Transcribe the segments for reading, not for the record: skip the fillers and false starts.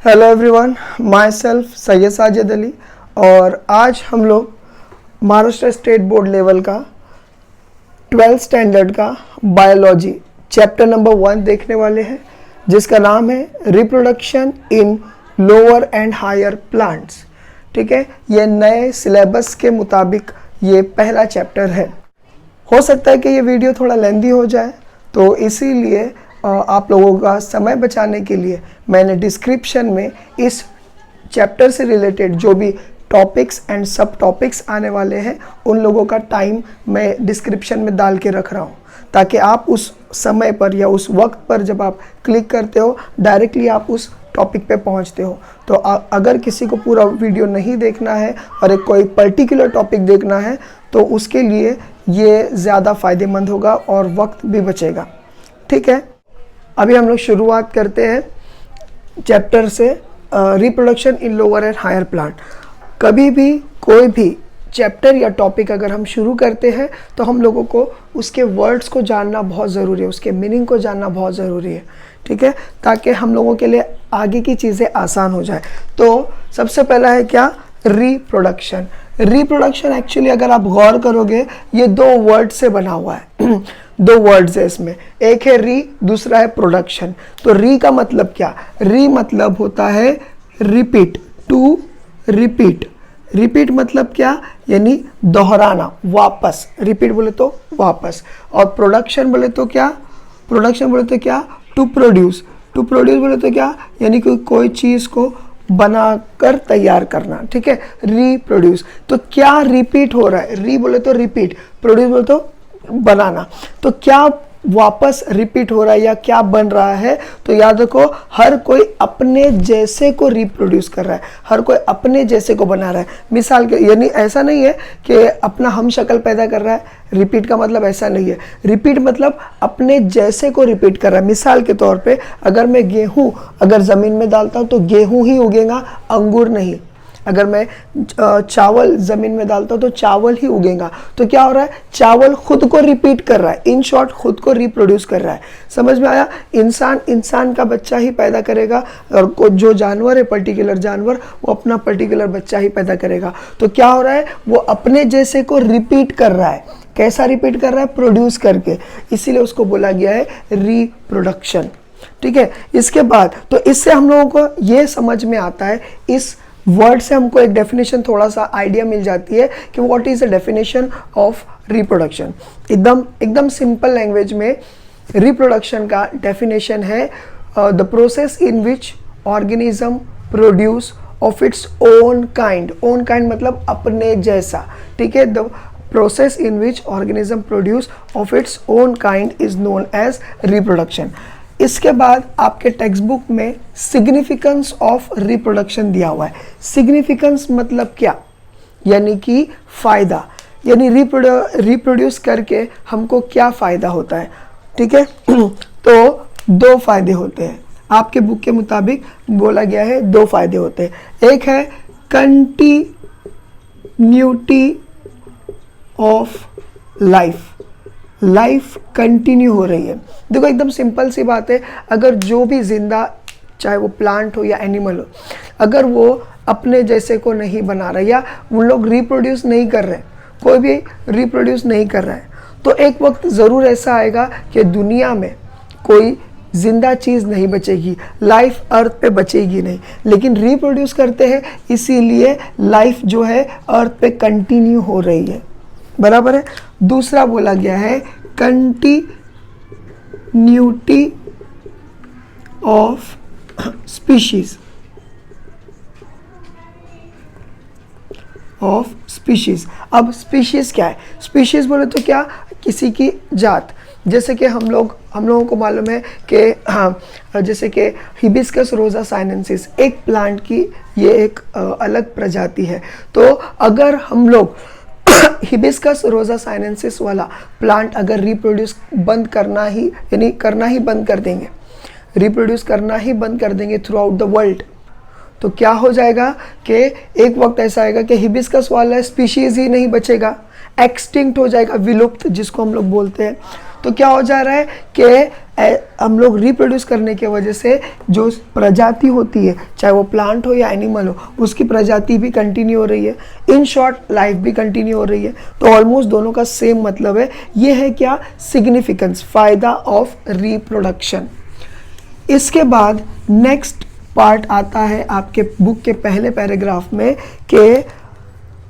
Hello everyone, my self Syed Sajid Ali. और आज हम लोग महाराष्ट्र स्टेट बोर्ड लेवल का 12th स्टैंडर्ड का बायोलॉजी चैप्टर नंबर 1 देखने वाले हैं, जिसका नाम है reproduction in lower and higher plants. ठीक है, ये नए सिलेबस के मुताबिक ये पहला चैप्टर है। हो सकता है कि ये वीडियो थोड़ा लेंदी हो जाए, तो इसीलिए आप लोगों का समय बचाने के लिए मैंने डिस्क्रिप्शन में इस चैप्टर से रिलेटेड जो भी टॉपिक्स एंड सब टॉपिक्स आने वाले हैं उन लोगों का टाइम मैं डिस्क्रिप्शन में डाल के रख रहा हूँ, ताकि आप उस समय पर या उस वक्त पर जब आप क्लिक करते हो डायरेक्टली आप उस टॉपिक पे पहुंचते हो। तो अगर किसी को पूरा वीडियो नहीं देखना है और एक कोई पर्टिकुलर टॉपिक देखना है तो उसके लिए ये ज़्यादा फ़ायदेमंद होगा और वक्त भी बचेगा। ठीक है, अभी हम लोग शुरुआत करते हैं चैप्टर से, reproduction in lower and higher plant. कभी भी कोई भी चैप्टर या टॉपिक अगर हम शुरू करते हैं तो हम लोगों को उसके वर्ड्स को जानना बहुत ज़रूरी है, उसके मीनिंग को जानना बहुत ज़रूरी है। ठीक है, ताकि हम लोगों के लिए आगे की चीज़ें आसान हो जाए। तो सबसे पहला है क्या? रिप्रोडक्शन। रिप्रोडक्शन एक्चुअली अगर आप गौर करोगे ये दो वर्ड से बना हुआ है दो वर्ड्स है इसमें, एक है री, दूसरा है प्रोडक्शन। तो री का मतलब क्या? री मतलब होता है रिपीट, टू रिपीट। रिपीट मतलब क्या? यानी दोहराना, वापस। रिपीट बोले तो वापस। और प्रोडक्शन बोले तो क्या? प्रोडक्शन बोले तो क्या? To produce. टू प्रोड्यूस बोले तो क्या? यानी कि कोई चीज़ को बनाकर तैयार करना। ठीक है, रिप्रोड्यूस। तो क्या रिपीट हो रहा है? री बोले तो रिपीट, प्रोड्यूस बोले तो बनाना। तो क्या वापस रिपीट हो रहा है या क्या बन रहा है? तो याद रखो, हर कोई अपने जैसे को रिप्रोड्यूस कर रहा है, हर कोई अपने जैसे को बना रहा है। मिसाल के यानी ऐसा नहीं है कि अपना हम शक्ल पैदा कर रहा है, रिपीट का मतलब ऐसा नहीं है। रिपीट मतलब अपने जैसे को रिपीट कर रहा है। मिसाल के तौर पे अगर मैं गेहूं अगर ज़मीन में डालता हूं तो गेहूं ही उगेगा, अंगूर नहीं। अगर मैं चावल ज़मीन में डालता हूँ तो चावल ही उगेगा। तो क्या हो रहा है? चावल खुद को रिपीट कर रहा है, इन शॉर्ट खुद को रिप्रोड्यूस कर रहा है। समझ में आया? इंसान का बच्चा ही पैदा करेगा और जो जानवर है, पर्टिकुलर जानवर, वो अपना पर्टिकुलर बच्चा ही पैदा करेगा। तो क्या हो रहा है? वो अपने जैसे को रिपीट कर रहा है। कैसा रिपीट कर रहा है? प्रोड्यूस करके। इसीलिए उसको बोला गया है रिप्रोडक्शन। ठीक है, इसके बाद तो इससे हम लोगों को ये समझ में आता है, इस वर्ड से हमको एक डेफिनेशन, थोड़ा सा आइडिया मिल जाती है कि what is the definition of reproduction. एकदम सिंपल लैंग्वेज में रिप्रोडक्शन का डेफिनेशन है the process in which organism produce of its own kind. Own kind मतलब अपने जैसा। ठीक है, the process in which organism produce of its own kind is known as reproduction. इसके बाद आपके टेक्स्ट बुक में सिग्निफिकेंस ऑफ रिप्रोडक्शन दिया हुआ है। सिग्निफिकेंस मतलब क्या? यानी कि फ़ायदा, यानी रिप्रोड्यूस करके हमको क्या फ़ायदा होता है। ठीक है, तो दो फायदे होते हैं, आपके बुक के मुताबिक बोला गया है दो फायदे होते हैं। एक है continuity of life, life continue हो रही है। देखो एकदम सिंपल सी बात है, अगर जो भी जिंदा, चाहे वो प्लांट हो या एनिमल हो, अगर वो अपने जैसे को नहीं बना रहा या उन लोग रिप्रोड्यूस नहीं कर रहे, कोई भी रिप्रोड्यूस नहीं कर रहा है, तो एक वक्त ज़रूर ऐसा आएगा कि दुनिया में कोई जिंदा चीज़ नहीं बचेगी, लाइफ अर्थ पे बचेगी नहीं। लेकिन रिप्रोड्यूस करते हैं इसीलिए लाइफ जो है अर्थ पे कंटिन्यू हो रही है। बराबर है। दूसरा बोला गया है continuity of species, of species. अब स्पीशीज क्या है? स्पीशीज बोले तो क्या? किसी की जात। जैसे कि हम लोगों को मालूम है कि हाँ, जैसे कि हिबिस्कस रोजा साइनेंसिस एक प्लांट की ये एक अलग प्रजाति है। तो अगर हम लोग हिबिस्कस रोजा साइनेंसिस वाला प्लांट अगर रिप्रोड्यूस बंद करना ही, यानी करना ही बंद कर देंगे, रिप्रोड्यूस करना ही बंद कर देंगे थ्रू आउट द वर्ल्ड, तो क्या हो जाएगा कि एक वक्त ऐसा आएगा कि हिबिस्कस वाला स्पीशीज ही नहीं बचेगा, एक्सटिंक्ट हो जाएगा, विलुप्त जिसको हम लोग बोलते हैं। तो क्या हो जा रहा है कि हम लोग रिप्रोड्यूस करने की वजह से जो प्रजाति होती है, चाहे वो प्लांट हो या एनिमल हो, उसकी प्रजाति भी कंटिन्यू हो रही है, इन शॉर्ट लाइफ भी कंटिन्यू हो रही है। तो ऑलमोस्ट दोनों का सेम मतलब है। ये है क्या? सिग्निफिकेंस, फायदा ऑफ रिप्रोडक्शन। इसके बाद नेक्स्ट पार्ट आता है आपके बुक के पहले पैराग्राफ में के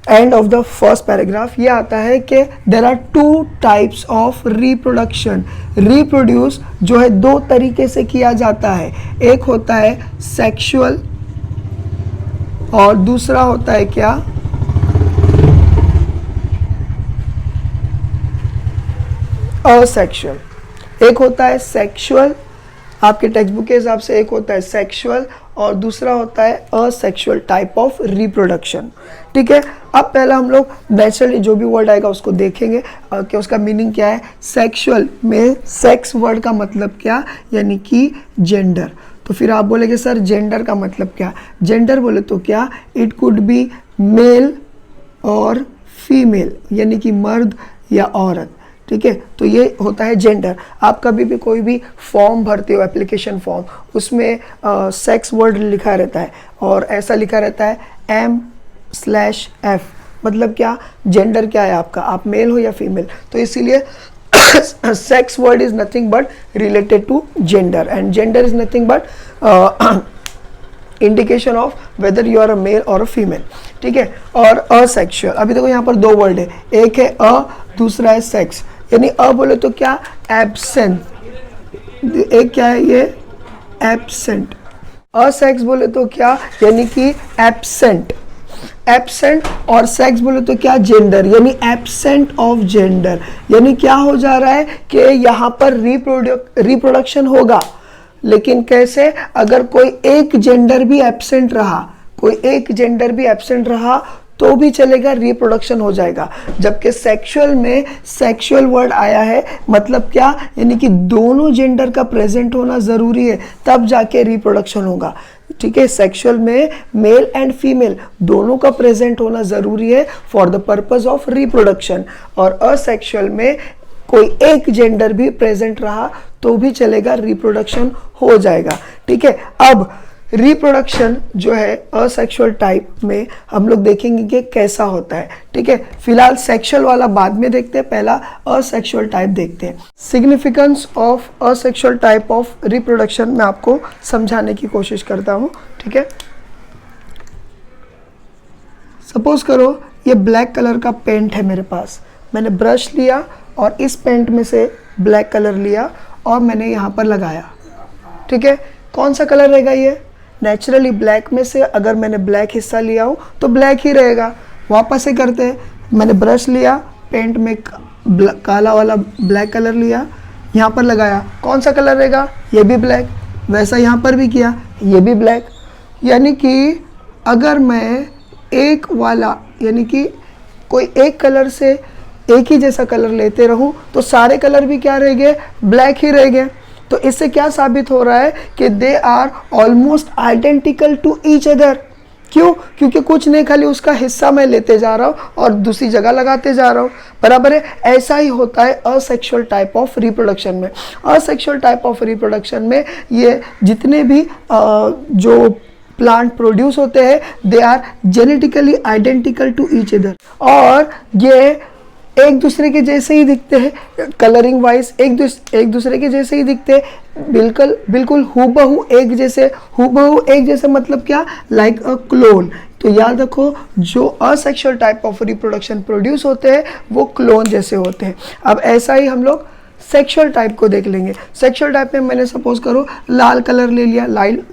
end of the first paragraph. ये आता है कि there are 2 types of reproduction. Reproduce जो है 2 तरीके से किया जाता है, एक होता है सेक्सुअल और दूसरा होता है क्या? असेक्सुअल। एक होता है सेक्सुअल, आपके टेक्स्ट बुक के हिसाब से एक होता है सेक्सुअल और दूसरा होता है असेक्सुअल टाइप ऑफ रिप्रोडक्शन। ठीक है, अब पहला हम लोग नेचुरली जो भी वर्ड आएगा उसको देखेंगे कि उसका मीनिंग क्या है। सेक्सुअल में सेक्स वर्ड का मतलब क्या, यानी कि जेंडर। तो फिर आप बोलेंगे सर जेंडर का मतलब क्या? जेंडर बोले तो क्या, इट कुड बी मेल और फीमेल, यानी कि मर्द या औरत। ठीक है, तो ये होता है जेंडर। आप कभी भी कोई भी फॉर्म भरते हो, एप्लीकेशन फॉर्म, उसमें सेक्स वर्ड लिखा रहता है और ऐसा लिखा रहता है M/F, मतलब क्या, जेंडर क्या है आपका, आप मेल हो या फीमेल। तो इसीलिए sex word is nothing but related to gender and gender is nothing but indication of whether you are a male और अ फीमेल। ठीक है, और असेक्सुअल, अभी देखो यहाँ पर 2 वर्ड है, एक है दूसरा है सेक्स। यानी बोले तो क्या, एब्सेंट, एक क्या है ये, एब्सेंट। असेक्स बोले तो क्या, यानी कि एब्सेंट। एब्सेंट और सेक्स बोले तो क्या, जेंडर, यानी एब्सेंट ऑफ जेंडर। यानी क्या हो जा रहा है कि यहाँ पर रिप्रोडक्शन होगा, लेकिन कैसे, अगर कोई एक जेंडर भी एब्सेंट रहा, कोई एक जेंडर भी एब्सेंट रहा तो भी चलेगा, रिप्रोडक्शन हो जाएगा। जबकि सेक्सुअल में सेक्सुअल वर्ड आया है, मतलब क्या, यानी कि दोनों जेंडर का प्रेजेंट होना जरूरी है, तब जाके रिप्रोडक्शन होगा। ठीक है, सेक्सुअल में मेल एंड फीमेल दोनों का प्रेजेंट होना जरूरी है for the purpose of reproduction. और असेक्सुअल में कोई एक जेंडर भी प्रेजेंट रहा तो भी चलेगा, रिप्रोडक्शन हो जाएगा। ठीक है, अब रिप्रोडक्शन जो है असेक्सुअल टाइप में हम लोग देखेंगे कि कैसा होता है। ठीक है, फिलहाल सेक्सुअल वाला बाद में देखते हैं, पहला असेक्सुअल टाइप देखते हैं। Significance of asexual type of reproduction मैं आपको समझाने की कोशिश करता हूँ। ठीक है, सपोज करो ये ब्लैक कलर का पेंट है मेरे पास, मैंने ब्रश लिया और इस पेंट में से ब्लैक कलर लिया और मैंने यहाँ पर लगाया। ठीक है, कौन सा कलर रहेगा ये? नेचुरली ब्लैक में से अगर मैंने ब्लैक हिस्सा लिया हूँ तो ब्लैक ही रहेगा। वापस से करते हैं, मैंने ब्रश लिया, पेंट में काला वाला ब्लैक कलर लिया, यहाँ पर लगाया, कौन सा कलर रहेगा? ये भी ब्लैक। वैसा यहाँ पर भी किया, ये भी ब्लैक। यानी कि अगर मैं एक वाला, यानी कि कोई एक कलर से एक ही जैसा कलर लेते रहूं तो सारे कलर भी क्या रहेंगे? ब्लैक ही रहेंगे। तो इससे क्या साबित हो रहा है कि they are almost identical to each other. क्यों? क्योंकि कुछ नहीं, खाली उसका हिस्सा मैं लेते जा रहा हूँ और दूसरी जगह लगाते जा रहा हूँ। बराबर है, ऐसा ही होता है असेक्सुअल टाइप ऑफ रिप्रोडक्शन में। असेक्सुअल टाइप ऑफ रिप्रोडक्शन में ये जितने भी जो प्लांट प्रोड्यूस होते हैं they are genetically identical to each other, और ये एक दूसरे के जैसे ही दिखते हैं, कलरिंग वाइज एक दूसरे के जैसे ही दिखते हैं, बिल्कुल हूबहू एक जैसे। हूबहू एक जैसे मतलब क्या? लाइक अ क्लोन। तो याद रखो, जो asexual type of reproduction produce होते हैं वो क्लोन जैसे होते हैं। अब ऐसा ही हम लोग सेक्सुअल टाइप को देख लेंगे। सेक्सुअल टाइप में मैंने सपोज करो लाल कलर ले लिया,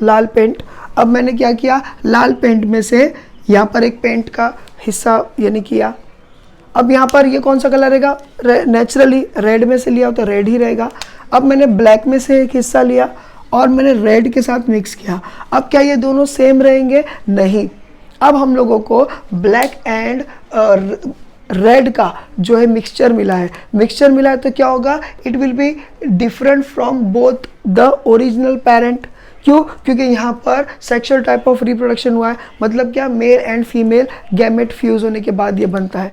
लाल पेंट। अब मैंने क्या किया, लाल पेंट में से यहाँ पर एक पेंट का हिस्सा यानी किया। अब यहाँ पर ये कौन सा कलर रहेगा? नेचुरली रेड में से लिया हो तो रेड ही रहेगा। अब मैंने ब्लैक में से एक हिस्सा लिया और मैंने रेड के साथ मिक्स किया। अब क्या ये दोनों सेम रहेंगे? नहीं। अब हम लोगों को ब्लैक एंड रेड का जो है मिक्सचर मिला है। मिक्सचर मिला है तो क्या होगा? It will be different from both the original parent. क्यों? क्योंकि यहाँ पर सेक्सुअल टाइप ऑफ रिप्रोडक्शन हुआ है, मतलब क्या, male and female gamete fuse होने के बाद ये बनता है।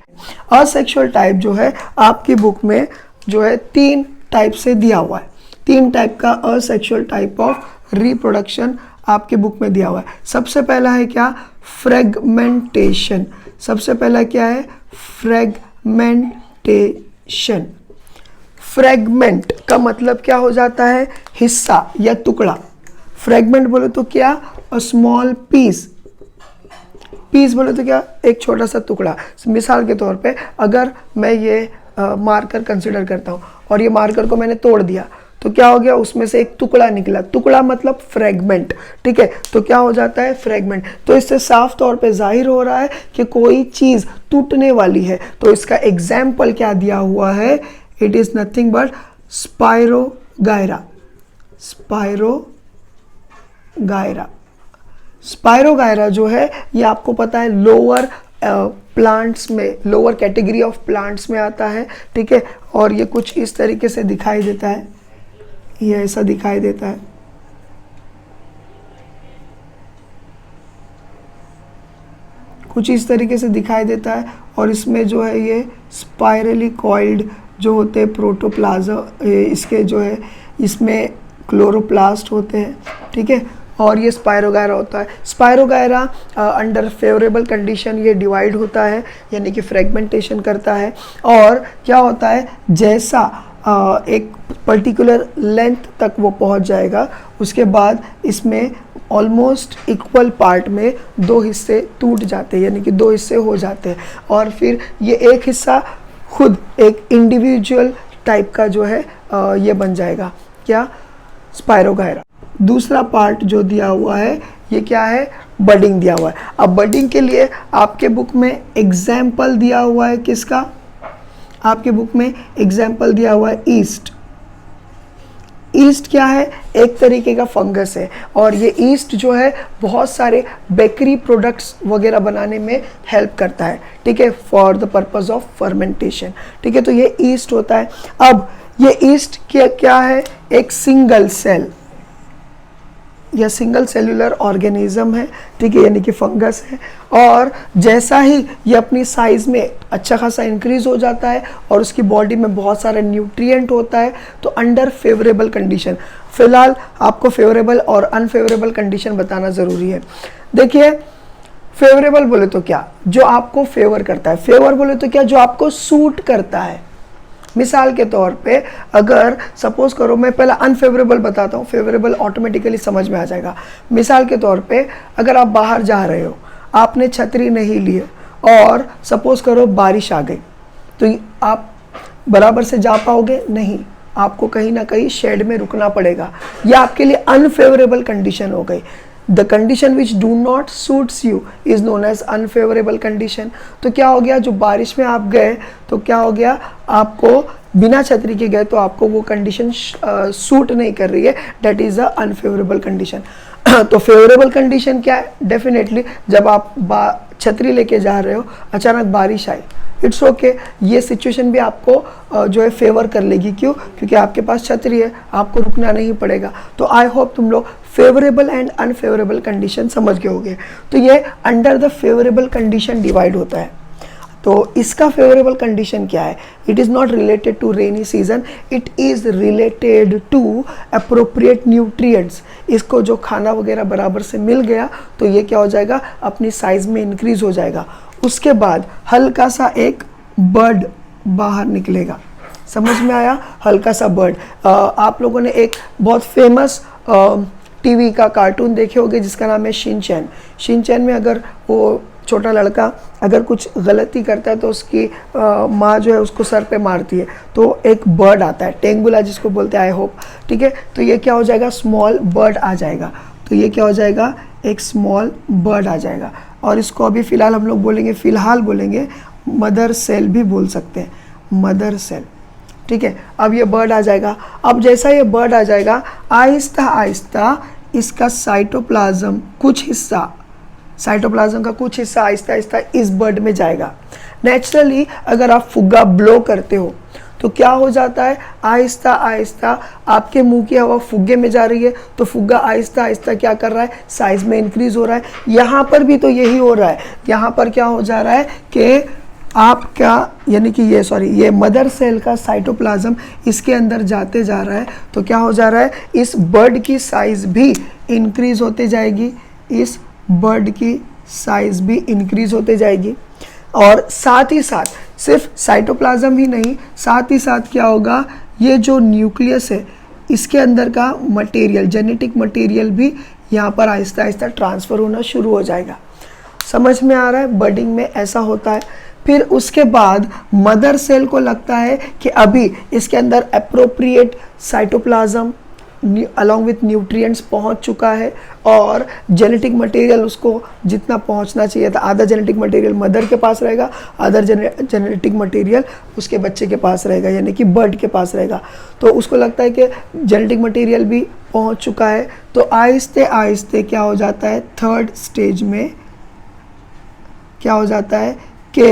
असेक्सुअल टाइप जो है आपकी बुक में जो है 3 टाइप से दिया हुआ है, 3 टाइप का असेक्सुअल टाइप ऑफ रिप्रोडक्शन आपके बुक में दिया हुआ है। सबसे पहला है क्या, फ्रेगमेंटेशन। सबसे पहला क्या है, फ्रेगमेंटेशन। फ्रेगमेंट का मतलब क्या हो जाता है, हिस्सा या टुकड़ा। फ्रेगमेंट बोले तो क्या, अ स्मॉल पीस। पीस बोले तो क्या, एक छोटा सा टुकड़ा। मिसाल के तौर पे अगर मैं ये मार्कर कंसिडर करता हूँ और ये मार्कर को मैंने तोड़ दिया तो क्या हो गया, उसमें से एक टुकड़ा निकला। टुकड़ा मतलब फ्रेगमेंट, ठीक है। तो क्या हो जाता है, फ्रेगमेंट। तो इससे साफ तौर पे जाहिर हो रहा है कि कोई चीज़ टूटने वाली है। तो इसका एग्जाम्पल क्या दिया हुआ है, it is nothing but spirogyra. Spirogyra. Spirogyra जो है ये आपको पता है लोअर प्लांट्स में, लोअर कैटेगरी ऑफ प्लांट्स में आता है, ठीक है। और ये कुछ इस तरीके से दिखाई देता है, ये ऐसा दिखाई देता है। कुछ इस तरीके से दिखाई देता है और इसमें जो है ये स्पाइरली कॉइल्ड जो होते हैं प्रोटोप्लाज्म, इसके जो है इसमें क्लोरोप्लास्ट होते हैं, ठीक है। और ये स्पायरोगायरा होता है। स्पायरोगायरा अंडर फेवरेबल कंडीशन ये डिवाइड होता है, यानी कि फ्रेगमेंटेशन करता है। और क्या होता है, जैसा एक पर्टिकुलर लेंथ तक वो पहुंच जाएगा, उसके बाद इसमें ऑलमोस्ट इक्वल पार्ट में 2 हिस्से टूट जाते हैं, यानी कि 2 हिस्से हो जाते हैं। और फिर ये एक हिस्सा खुद एक इंडिविजुअल टाइप का जो है ये बन जाएगा, क्या, स्पायरोगायरा। दूसरा पार्ट जो दिया हुआ है ये क्या है, बडिंग दिया हुआ है। अब बडिंग के लिए आपके बुक में एग्जाम्पल दिया हुआ है, किसका, आपके बुक में एग्जाम्पल दिया हुआ है ईस्ट। ईस्ट क्या है, एक तरीके का फंगस है और ये ईस्ट जो है बहुत सारे बेकरी प्रोडक्ट्स वगैरह बनाने में हेल्प करता है, ठीक है, for the purpose of fermentation, ठीक है। तो ये ईस्ट होता है। अब ये ईस्ट क्या है, एक सिंगल सेल या सिंगल सेल्यूलर ऑर्गेनिज्म है, ठीक है, यानी कि फंगस है। और जैसा ही ये अपनी साइज में अच्छा खासा इंक्रीज हो जाता है और उसकी बॉडी में बहुत सारा न्यूट्रिएंट होता है, तो अंडर फेवरेबल कंडीशन, फिलहाल आपको फेवरेबल और अनफेवरेबल कंडीशन बताना ज़रूरी है। देखिए, फेवरेबल बोले तो क्या, जो आपको फेवर करता है। फेवर बोले तो क्या, जो आपको सूट करता है। मिसाल के तौर पे अगर सपोज करो, मैं पहला अनफेवरेबल बताता हूँ, फेवरेबल ऑटोमेटिकली समझ में आ जाएगा। मिसाल के तौर पे अगर आप बाहर जा रहे हो, आपने छतरी नहीं ली है और सपोज करो बारिश आ गई, तो आप बराबर से जा पाओगे नहीं, आपको कहीं ना कहीं शेड में रुकना पड़ेगा। यह आपके लिए अनफेवरेबल कंडीशन हो गई। The condition which do not suits you is known as unfavorable condition। तो क्या हो गया, जो बारिश में आप गए तो क्या हो गया, आपको बिना छतरी के गए तो आपको वो कंडीशन सूट नहीं कर रही है, that is a unfavourable condition. तो फेवरेबल कंडीशन क्या है, डेफिनेटली जब आप छतरी लेके जा रहे हो, अचानक बारिश आई, इट्स ओके, ये सिचुएशन भी आपको जो है फेवर कर लेगी। क्यों, क्योंकि आपके पास छतरी है, आपको रुकना नहीं पड़ेगा। तो आई होप तुम लोग फेवरेबल एंड अनफेवरेबल कंडीशन समझ गए होंगे। तो ये under the favourable condition divide होता है। तो इसका फेवरेबल कंडीशन क्या है, it is not related to rainy season, it is related to appropriate nutrients. इसको जो खाना वगैरह बराबर से मिल गया तो ये क्या हो जाएगा, अपनी साइज़ में इंक्रीज हो जाएगा। उसके बाद हल्का सा एक बर्ड बाहर निकलेगा, समझ में आया, हल्का सा बर्ड। आप लोगों ने एक बहुत फेमस टीवी का कार्टून देखे होंगे जिसका नाम है शिनचैन। शिनचैन में अगर वो छोटा लड़का अगर कुछ गलती करता है तो उसकी माँ जो है उसको सर पे मारती है, तो एक बर्ड आता है, टेंगुला जिसको बोलते हैं, आई होप, ठीक है। तो ये क्या हो जाएगा, स्मॉल बर्ड आ जाएगा। तो ये क्या हो जाएगा, एक स्मॉल बर्ड आ जाएगा। और इसको अभी फ़िलहाल हम लोग बोलेंगे, फ़िलहाल बोलेंगे मदर सेल भी बोल सकते हैं, मदर सेल, ठीक है। अब ये बर्ड आ जाएगा। अब जैसा ये बर्ड आ जाएगा, आहिस्ता आहिस्ता इसका साइटोप्लाज्म कुछ हिस्सा, साइटोप्लाज्म का कुछ हिस्सा आहिस्ता आहिस्ता इस बर्ड में जाएगा। नेचुरली अगर आप फुग्गा ब्लो करते हो तो क्या हो जाता है, आहिस्ता आहिस्ता आपके मुंह की हवा फुग्गे में जा रही है, तो फुग्गा आहिस्ता आहिस्ता क्या कर रहा है, साइज में इंक्रीज हो रहा है। यहाँ पर भी तो यही हो रहा है, यहाँ पर क्या हो जा रहा है कि आपका यानी कि ये मदर सेल का साइटोप्लाज्म इसके अंदर जाते जा रहा है, तो क्या हो जा रहा है, इस बर्ड की साइज भी इंक्रीज होते जाएगी, इस बर्ड की साइज भी इंक्रीज होते जाएगी। और साथ ही साथ सिर्फ साइटोप्लाज्म ही नहीं, साथ ही साथ क्या होगा, ये जो न्यूक्लियस है इसके अंदर का मटेरियल, जेनेटिक मटेरियल भी यहाँ पर आहिस्ता आहिस्ता ट्रांसफ़र होना शुरू हो जाएगा। समझ में आ रहा है, बर्डिंग में ऐसा होता है। फिर उसके बाद मदर सेल को लगता है कि अभी इसके अंदर appropriate cytoplasm along with nutrients पहुंच चुका है, और जेनेटिक मटेरियल उसको जितना पहुंचना चाहिए था, आधा जेनेटिक मटेरियल मदर के पास रहेगा, आधा जेनेटिक मटेरियल उसके बच्चे के पास रहेगा, यानी कि बर्ड के पास रहेगा। तो उसको लगता है कि जेनेटिक मटेरियल भी पहुंच चुका है, तो आहिस्ते आहिस्ते क्या हो जाता है, थर्ड स्टेज में क्या हो जाता है कि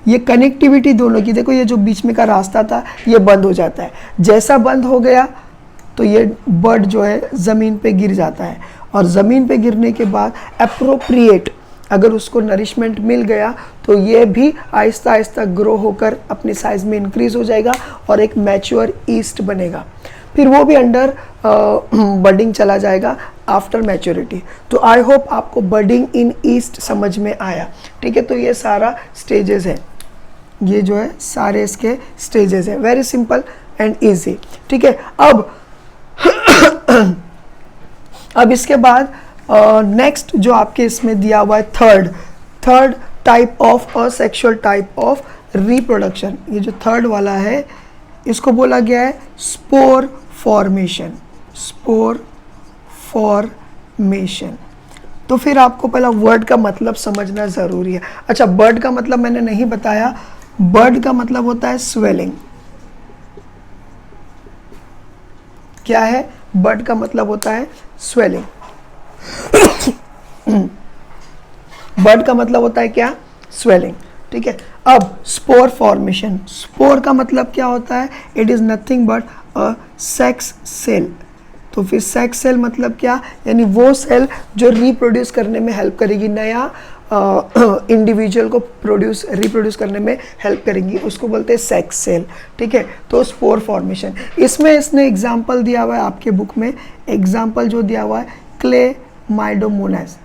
ये कनेक्टिविटी दोनों की, देखो ये जो बीच में का रास्ता था ये बंद हो जाता है। जैसा बंद हो गया तो ये बर्ड जो है ज़मीन पे गिर जाता है, और ज़मीन पे गिरने के बाद अप्रोप्रिएट अगर उसको नरिशमेंट मिल गया तो ये भी आहिस्ता आहिस्ता ग्रो होकर अपनी साइज़ में इंक्रीज हो जाएगा और एक मैच्योर ईस्ट बनेगा। फिर वो भी अंडर बर्डिंग चला जाएगा आफ्टर मैच्योरिटी। तो आई होप आपको बर्डिंग इन ईस्ट समझ में आया। ठीक है, तो ये सारा स्टेजेस है, ये जो है सारे इसके स्टेजेस है, वेरी सिंपल एंड ईजी। ठीक है, अब इसके बाद नेक्स्ट जो आपके इसमें दिया हुआ है third type of asexual type of reproduction, ये जो थर्ड वाला है इसको बोला गया है स्पोर फॉर्मेशन। स्पोर फॉर्मेशन, तो फिर आपको पहला वर्ड का मतलब समझना ज़रूरी है। अच्छा, बर्ड का मतलब मैंने नहीं बताया, बर्ड का मतलब होता है स्वेलिंग। क्या है, बर्ड का मतलब होता है स्वेलिंग। बर्ड का मतलब होता है क्या, स्वेलिंग। ठीक है, अब स्पोर फॉर्मेशन, स्पोर का मतलब क्या होता है, it is nothing but a sex cell. तो फिर सेक्स सेल मतलब क्या, यानी वो सेल जो रिप्रोड्यूस करने में हेल्प करेगी, नया इंडिविजुअल को रिप्रोड्यूस करने में हेल्प करेंगी, उसको बोलते हैं सेक्स सेल। ठीक है, तो स्पोर फॉर्मेशन, इसमें इसने एग्जांपल दिया हुआ है आपके बुक में, एग्जांपल जो दिया हुआ है क्लेमाइडोमोनास।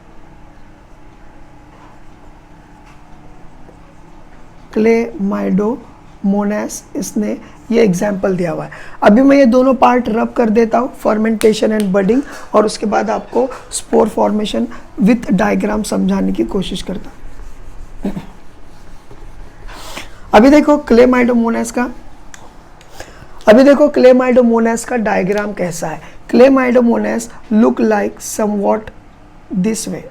क्लेमाइडोमोनास इसने ये एग्जाम्पल दिया हुआ है। अभी मैं ये दोनों पार्ट रब कर देता हूँ, फर्मेंटेशन एंड बर्डिंग, और उसके बाद आपको स्पोर फॉर्मेशन विथ डायग्राम समझाने की कोशिश करता हूँ। अभी देखो क्लेमाइडोमोनास का डायग्राम कैसा है। Chlamydomonas look like somewhat this way.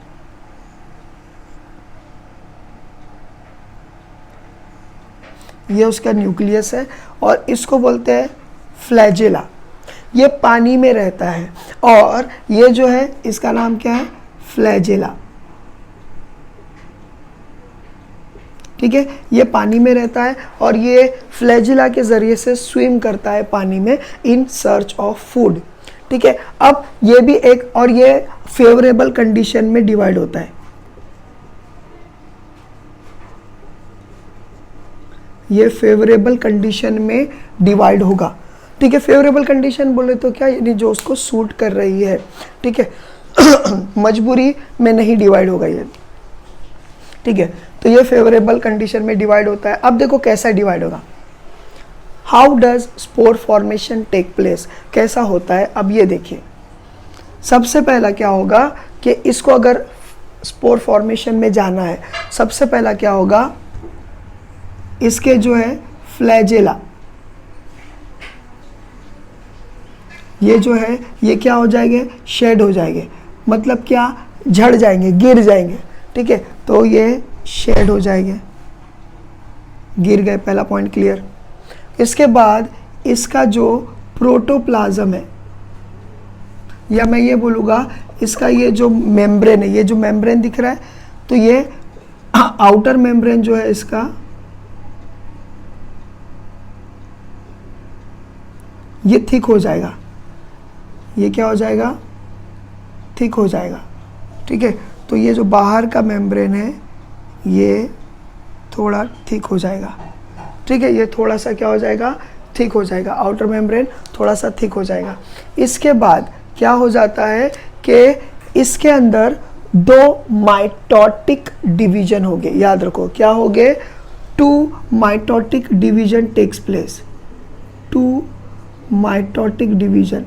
ये उसका न्यूक्लियस है और इसको बोलते हैं फ्लैजेला। ये पानी में रहता है और ये जो है इसका नाम क्या है, फ्लैजेला। ठीक है, ये पानी में रहता है और ये फ्लैजेला के ज़रिए से स्विम करता है पानी में इन सर्च ऑफ फूड। ठीक है, अब ये भी एक, और ये फेवरेबल कंडीशन में डिवाइड होता है। ये फेवरेबल कंडीशन में डिवाइड होगा। ठीक है, फेवरेबल कंडीशन बोले तो क्या, यानी जो उसको सूट कर रही है। ठीक है, मजबूरी में नहीं डिवाइड होगा ये। ठीक है, तो ये फेवरेबल कंडीशन में डिवाइड होता है। अब देखो कैसा डिवाइड होगा, how does spore formation take place, कैसा होता है। अब ये देखिए, सबसे पहला क्या होगा कि इसको अगर स्पोर फॉर्मेशन में जाना है, सबसे पहला क्या होगा, इसके जो है फ्लैजेला, ये जो है ये क्या हो जाएंगे, शेड हो जाएंगे, मतलब क्या, झड़ जाएंगे, गिर जाएंगे। ठीक है, तो ये शेड हो जाएंगे, गिर गए, पहला पॉइंट क्लियर। इसके बाद इसका जो प्रोटोप्लाज्म है, या मैं ये बोलूँगा इसका ये जो मेम्ब्रेन है, ये जो मेम्ब्रेन दिख रहा है, तो ये आउटर मेम्ब्रेन जो है इसका, ये थिक हो जाएगा, ये क्या हो जाएगा, थिक हो जाएगा। ठीक है, तो ये जो बाहर का मेम्ब्रेन है ये थोड़ा थिक हो जाएगा। ठीक है, ये थोड़ा सा क्या हो जाएगा, थिक हो जाएगा, आउटर मेम्ब्रेन थोड़ा सा थिक हो जाएगा। इसके बाद क्या हो जाता है कि इसके अंदर 2 माइटोटिक डिवीजन हो गए। याद रखो क्या हो गए, 2 mitotic division takes place, 2 mitotic division.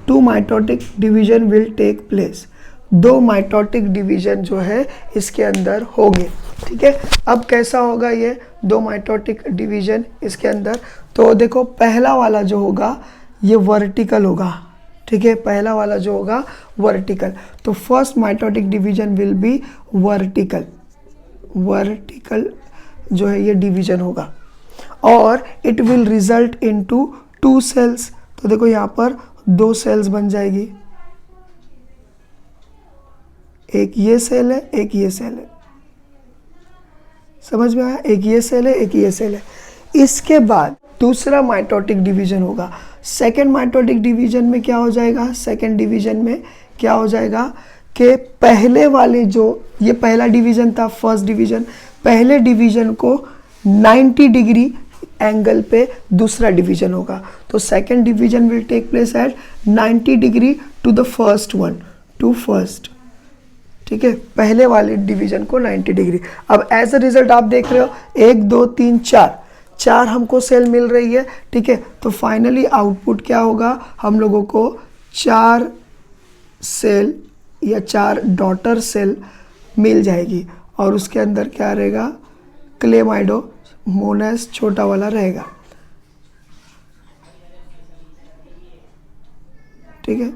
Two mitotic division will take place, 2 mitotic division जो है इसके अंदर होंगे। ठीक है, अब कैसा होगा ये 2 माइटोटिक डिवीजन इसके अंदर, तो देखो पहला वाला जो होगा ये वर्टिकल होगा। ठीक है, पहला वाला जो होगा वर्टिकल, तो first mitotic division will be vertical, vertical जो है ये डिवीजन होगा, और it will result into 2 cells. तो देखो यहाँ पर 2 सेल्स बन जाएगी, एक ये सेल है, एक ये सेल है, समझ में आया, एक ये सेल है, एक ये सेल है। इसके बाद दूसरा माइटोटिक डिवीजन होगा। सेकेंड माइटोटिक डिवीजन में क्या हो जाएगा, सेकेंड डिवीजन में क्या हो जाएगा कि पहले वाले जो ये पहला डिवीजन था, फर्स्ट डिवीजन, पहले डिवीजन को 90 डिग्री एंगल पे दूसरा डिवीजन होगा, तो second division will take place at 90 degree to the first one, to first. ठीक है, पहले वाले डिवीजन को 90 डिग्री। अब एज अ रिजल्ट आप देख रहे हो 1 2 3 4 हमको सेल मिल रही है। ठीक है, तो फाइनली आउटपुट क्या होगा, हम लोगों को 4 सेल या 4 डॉटर सेल मिल जाएगी, और उसके अंदर क्या रहेगा, क्लेमाइडोमोनास छोटा वाला रहेगा। ठीक है,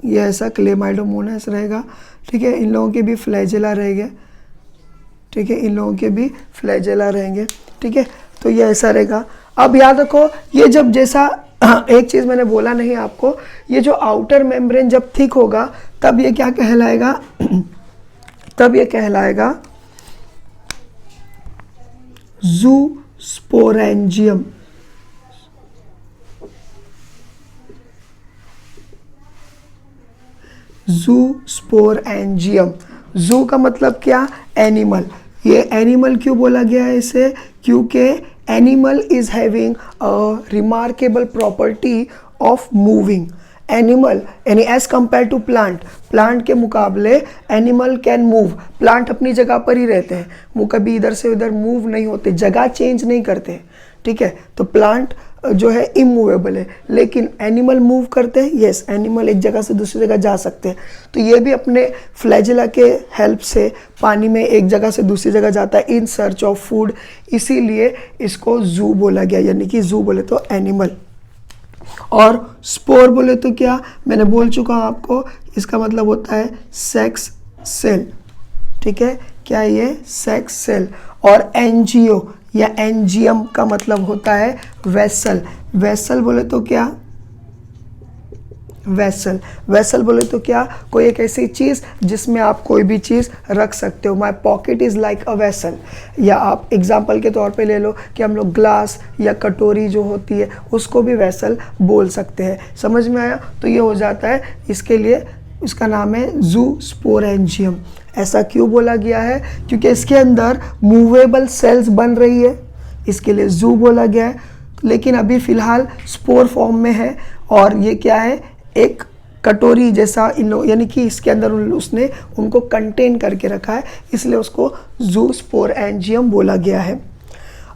ये ऐसा क्लेमाइडोमोनास रहेगा। ठीक है, इन लोगों के भी फ्लैजेला रहेंगे। ठीक है, इन लोगों के भी फ्लैजेला रहेंगे। ठीक है, तो ये ऐसा रहेगा। अब याद रखो ये जब जैसा एक चीज़ मैंने बोला नहीं आपको, ये जो आउटर मेम्ब्रेन जब थिक होगा तब ये क्या कहलाएगा तब ये कहलाएगा ज़ूस्पोरेंजियम। ज़ूस्पोरेंजियम, ज़ू का मतलब क्या, एनिमल। ये एनिमल क्यों बोला गया है इसे, क्योंकि animal is having a remarkable property of moving. Animal यानी as compare to plant, plant के मुकाबले एनिमल कैन मूव। प्लांट अपनी जगह पर ही रहते हैं, वो कभी इधर से उधर मूव नहीं होते, जगह चेंज नहीं करते। ठीक है, तो प्लांट जो है इमूवेबल है, लेकिन एनिमल मूव करते हैं। यस, एनिमल एक जगह से दूसरी जगह जा सकते हैं, तो ये भी अपने फ्लैजिला के हेल्प से पानी में एक जगह से दूसरी जगह जाता है इन सर्च ऑफ फूड, इसीलिए इसको जू बोला गया, यानी कि जू बोले तो एनिमल। और स्पोर बोले तो क्या, मैंने बोल चुका हूँ आपको, इसका मतलब होता है सेक्स सेल। ठीक है, क्या ये सेक्स सेल। और एंजियो या एंजियम का मतलब होता है वेसल। वेसल बोले तो क्या, वेसल, वेसल बोले तो क्या, कोई एक ऐसी चीज़ जिसमें आप कोई भी चीज़ रख सकते हो। My pocket is like a vessel. या आप एग्जाम्पल के तौर पे ले लो कि हम लोग ग्लास या कटोरी जो होती है उसको भी वेसल बोल सकते हैं। समझ में आया, तो ये हो जाता है, इसके लिए इसका नाम है ज़ूस्पोरेंजियम। ऐसा क्यों बोला गया है, क्योंकि इसके अंदर मूवेबल सेल्स बन रही है, इसके लिए जू बोला गया है। लेकिन अभी फ़िलहाल स्पोर फॉर्म में है, और ये क्या है, एक कटोरी जैसा इन लोग, यानी कि इसके अंदर उसने उनको कंटेन करके रखा है, इसलिए उसको ज़ूस्पोरेंजियम बोला गया है।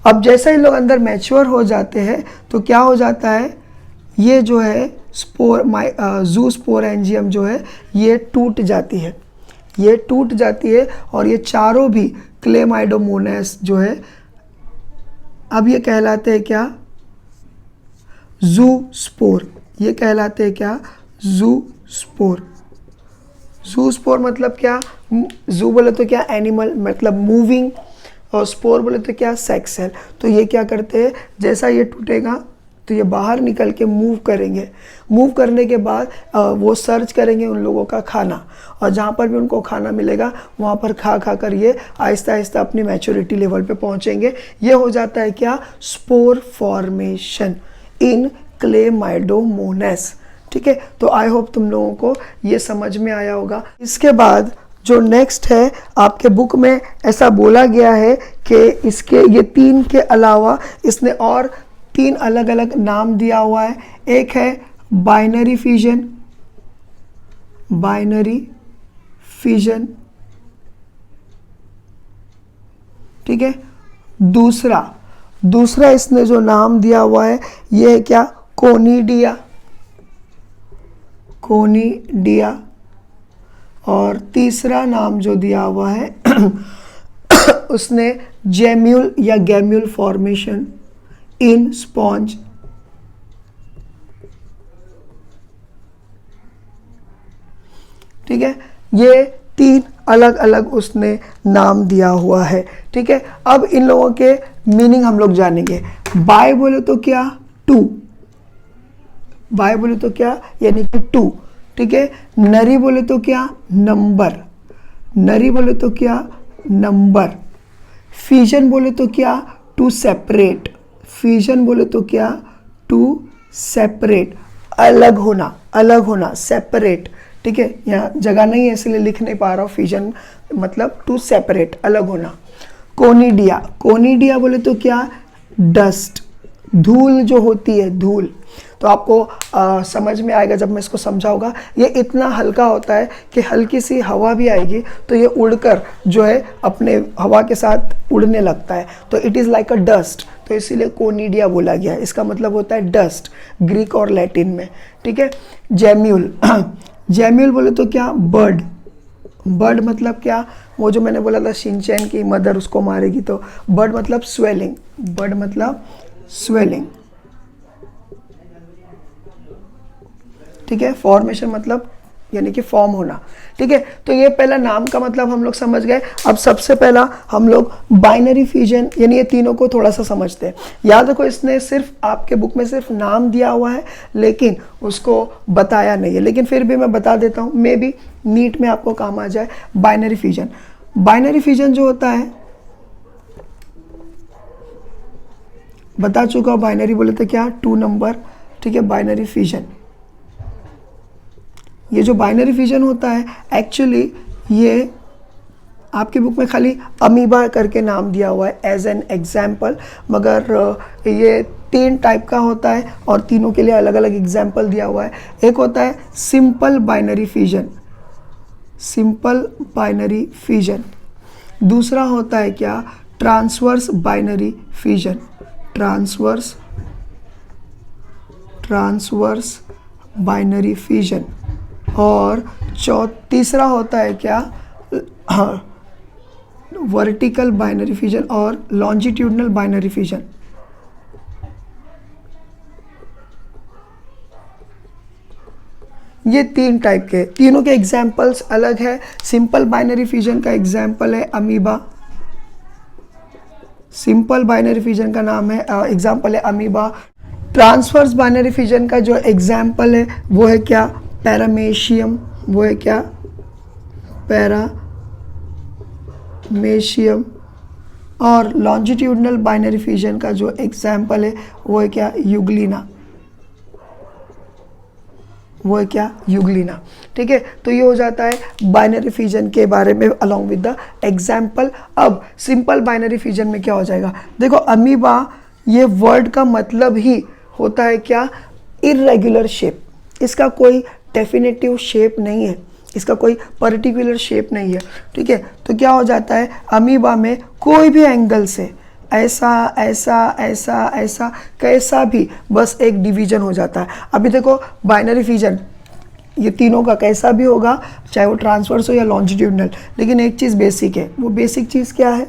अब जैसे इन लोग अंदर मैच्योर हो जाते हैं तो क्या हो जाता है, ये जो है ज़ूस्पोरेंजियम जो है ये टूट जाती है, ये टूट जाती है, और ये चारों भी क्लेमाइडोमोनास जो है, अब ये कहलाते हैं क्या, ज़ूस्पोर। ये कहलाते हैं क्या, ज़ूस्पोर। ज़ूस्पोर मतलब क्या, ज़ू बोले तो क्या, एनिमल मतलब मूविंग, और स्पोर बोले तो क्या, सेक्स सेल। तो ये क्या करते हैं, जैसा ये टूटेगा तो ये बाहर निकल के मूव करेंगे। मूव करने के बाद वो सर्च करेंगे उन लोगों का खाना, और जहाँ पर भी उनको खाना मिलेगा वहाँ पर खा खा कर ये आहिस्ता आहिस्ता अपनी मैच्योरिटी लेवल पे पहुँचेंगे। ये हो जाता है क्या, स्पोर फॉर्मेशन इन क्लेमाइडोमोनास। ठीक है, तो आई होप तुम लोगों को ये समझ में आया होगा। इसके बाद जो नेक्स्ट है, आपके बुक में ऐसा बोला गया है कि इसके ये 3 के अलावा इसने और 3 अलग अलग नाम दिया हुआ है। एक है बाइनरी फिजन, बाइनरी फिजन, ठीक है। दूसरा इसने जो नाम दिया हुआ है ये है क्या, कोनिडिया, कोनिडिया। और तीसरा नाम जो दिया हुआ है उसने जेम्यूल या गैम्यूल फॉर्मेशन इन स्पॉन्ज। ठीक है, ये 3 अलग अलग उसने नाम दिया हुआ है। ठीक है, अब इन लोगों के मीनिंग हम लोग जानेंगे। बाय बोले तो क्या, 2, बाय बोले तो क्या यानी कि 2। ठीक है, नरी बोले तो क्या, नंबर, नरी बोले तो क्या, नंबर। फिजन बोले तो क्या, टू सेपरेट, फिजन बोले तो क्या, टू सेपरेट, अलग होना, अलग होना, सेपरेट। ठीक है, यहाँ जगह नहीं है इसलिए लिख नहीं पा रहा हूँ। फिजन मतलब टू सेपरेट, अलग होना। कोनिडिया, कोनिडिया बोले तो क्या, डस्ट, धूल जो होती है, धूल। तो आपको समझ में आएगा जब मैं इसको समझाऊंगा। ये इतना हल्का होता है कि हल्की सी हवा भी आएगी तो ये उड़कर जो है अपने हवा के साथ उड़ने लगता है, तो it is like a dust, तो इसीलिए कोनिडिया बोला गया है। इसका मतलब होता है डस्ट, ग्रीक और लैटिन में। ठीक है, जेम्यूल, जेम्यूल बोले तो क्या, बर्ड, बर्ड मतलब क्या, वो जो मैंने बोला था शिनचैन की मदर उसको मारेगी, तो बर्ड मतलब स्वेलिंग, बर्ड मतलब स्वेलिंग। ठीक है, फॉर्मेशन मतलब यानी कि फॉर्म होना। ठीक है, तो ये पहला नाम का मतलब हम लोग समझ गए। अब सबसे पहला हम लोग बाइनरी फिजन यानी ये तीनों को थोड़ा सा समझते हैं। याद रखो, इसने सिर्फ आपके बुक में सिर्फ नाम दिया हुआ है लेकिन उसको बताया नहीं है, लेकिन फिर भी मैं बता देता हूँ, मे बी नीट में आपको काम आ जाए। बाइनरी फिजन, बाइनरी फिजन जो होता है बता चुका हूँ। बाइनरी बोले तो क्या, 2 नंबर। ठीक है, बाइनरी फिजन, ये जो बाइनरी फिजन होता है एक्चुअली ये आपकी बुक में खाली अमीबा करके नाम दिया हुआ है एज एन एग्जाम्पल, मगर ये 3 टाइप का होता है और तीनों के लिए अलग अलग एग्जाम्पल दिया हुआ है। एक होता है simple binary fission, simple binary fission. दूसरा होता है क्या, transverse binary fission, transverse binary fission. और तीसरा होता है क्या, वर्टिकल बाइनरी फिजन और लॉन्जिट्यूडनल बाइनरी फिजन। ये 3 टाइप के, तीनों के एग्जाम्पल्स अलग है। सिंपल बाइनरी फिजन का एग्जाम्पल है अमीबा, सिंपल बाइनरी फिजन का नाम है एग्जाम्पल है अमीबा। ट्रांसवर्स बाइनरी फिजन का जो एग्जाम्पल है वो है क्या, पैरामेशियम, वो है क्या, पैरामेशियम। और लॉन्जिट्यूडनल बाइनरी फिजन का जो एग्जाम्पल है वो है क्या, यूग्लिना, वो है क्या, यूग्लिना। ठीक है, तो ये हो जाता है बाइनरी फिजन के बारे में अलॉन्ग विद द एग्जाम्पल। अब सिंपल बाइनरी फिजन में क्या हो जाएगा, देखो अमीबा ये वर्ड का मतलब ही होता है क्या, इर्रेगुलर शेप। इसका कोई डेफिनेटिव शेप नहीं है, इसका कोई पर्टिकुलर शेप नहीं है। ठीक है, तो क्या हो जाता है अमीबा में कोई भी एंगल से ऐसा ऐसा ऐसा ऐसा कैसा भी बस एक डिवीजन हो जाता है। अभी देखो बाइनरी फिजन ये तीनों का कैसा भी होगा, चाहे वो ट्रांसवर्स हो या लॉन्जिट्यूडनल, लेकिन एक चीज़ बेसिक है। वो बेसिक चीज़ क्या है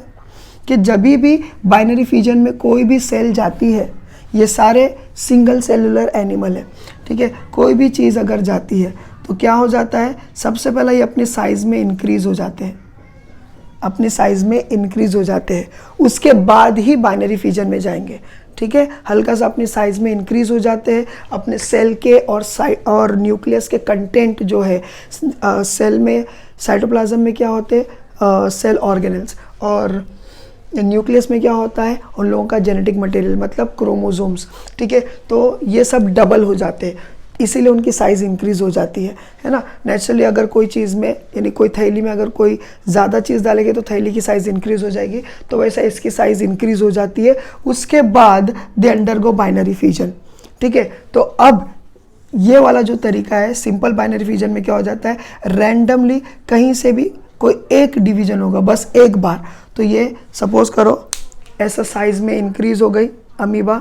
कि जब भी बाइनरी फिजन में कोई भी सेल जाती है, ये सारे सिंगल सेलुलर एनिमल है। ठीक है, कोई भी चीज़ अगर जाती है तो क्या हो जाता है, सबसे पहले ये अपने साइज़ में इंक्रीज़ हो जाते हैं, अपने साइज में इंक्रीज हो जाते हैं, उसके बाद ही बाइनरी फिजन में जाएंगे। ठीक है, हल्का सा अपने साइज में इंक्रीज हो जाते हैं, अपने सेल के और न्यूक्लियस के कंटेंट जो है सेल में, साइटोप्लाज्म में क्या होते हैं सेल ऑर्गेनेल्स, और न्यूक्लियस में क्या होता है उन लोगों का जेनेटिक मटेरियल मतलब क्रोमोसोम्स। ठीक है, तो ये सब डबल हो जाते हैं, इसीलिए उनकी साइज़ इंक्रीज़ हो जाती है ना। नेचुरली अगर कोई चीज़ में यानी कोई थैली में अगर कोई ज़्यादा चीज़ डालेंगे तो थैली की साइज़ इंक्रीज़ हो जाएगी, तो वैसा इसकी साइज़ इंक्रीज़ हो जाती है, उसके बाद दे अंडरगो बाइनरी फिजन। ठीक है, तो अब ये वाला जो तरीका है सिंपल बाइनरी फिजन में क्या हो जाता है, रैंडमली कहीं से भी कोई एक डिवीजन होगा बस एक बार, तो ये सपोज करो ऐसा साइज़ में इंक्रीज़ हो गई अमीबा,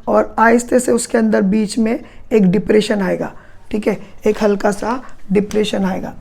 और आहिस्ते से उसके अंदर बीच में एक डिप्रेशन आएगा। ठीक है, एक हल्का सा डिप्रेशन आएगा,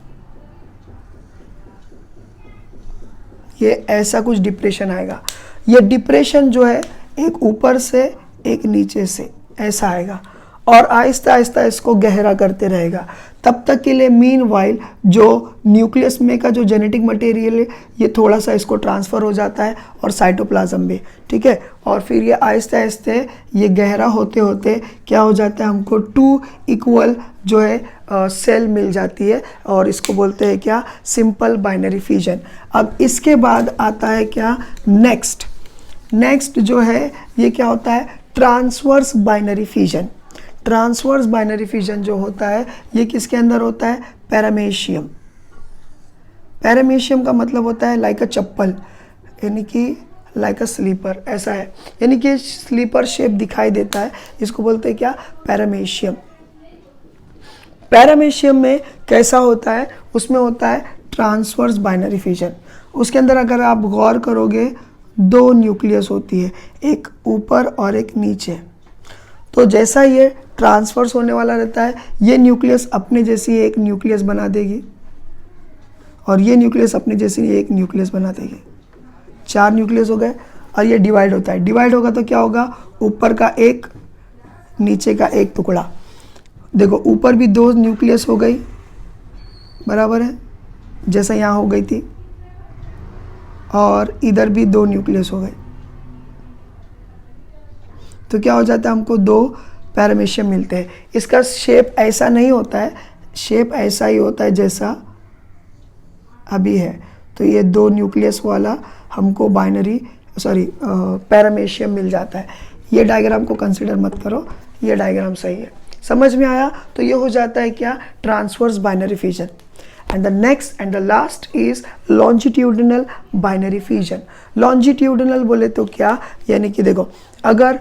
ये ऐसा कुछ डिप्रेशन आएगा। ये डिप्रेशन जो है एक ऊपर से एक नीचे से ऐसा आएगा, और आहिस्ता आहिस्ता इसको गहरा करते रहेगा। तब तक के लिए मीनवाइल जो न्यूक्लियस में का जो जेनेटिक मटेरियल है ये थोड़ा सा इसको ट्रांसफ़र हो जाता है और साइटोप्लाज्म में। ठीक है, और फिर ये आहिस्ते आहिस्ते ये गहरा होते होते क्या हो जाता है, हमको 2 इक्वल जो है सेल मिल जाती है, और इसको बोलते हैं क्या, सिंपल बाइनरी फिजन। अब इसके बाद आता है क्या, नेक्स्ट जो है ये क्या होता है, transverse binary fission. Transverse binary fission जो होता है ये किसके अंदर होता है, पैरामेशियम। पैरामेशियम का मतलब होता है लाइक अ चप्पल, यानी कि लाइक अ स्लीपर, ऐसा है, यानी कि स्लीपर शेप दिखाई देता है, इसको बोलते हैं क्या, पैरामेशियम। पैरामेशियम में कैसा होता है, उसमें होता है ट्रांसवर्स बाइनरी फिजन। उसके अंदर अगर आप गौर करोगे 2 न्यूक्लियस होती है, एक ऊपर और एक नीचे। तो जैसा ये ट्रांसफर्स होने वाला रहता है, ये न्यूक्लियस अपने जैसी एक न्यूक्लियस बना देगी, और ये न्यूक्लियस अपने जैसी एक न्यूक्लियस बना देगी, 4 न्यूक्लियस हो गए। और ये डिवाइड होता है, डिवाइड होगा तो क्या होगा, ऊपर का एक नीचे का एक टुकड़ा। देखो ऊपर भी 2 न्यूक्लियस हो गई, बराबर है, जैसा यहाँ हो गई थी, और इधर भी 2 न्यूक्लियस हो गए, तो क्या हो जाता है, हमको 2 पैरामेशियम मिलते हैं। इसका शेप ऐसा नहीं होता है, शेप ऐसा ही होता है जैसा अभी है। तो ये 2 न्यूक्लियस वाला हमको पैरामेशियम मिल जाता है। ये डायग्राम को कंसिडर मत करो, ये डायग्राम सही है, समझ में आया। तो ये हो जाता है क्या, transverse binary fission. And the next and the last is longitudinal binary fission. Longitudinal बोले तो क्या, यानी कि देखो अगर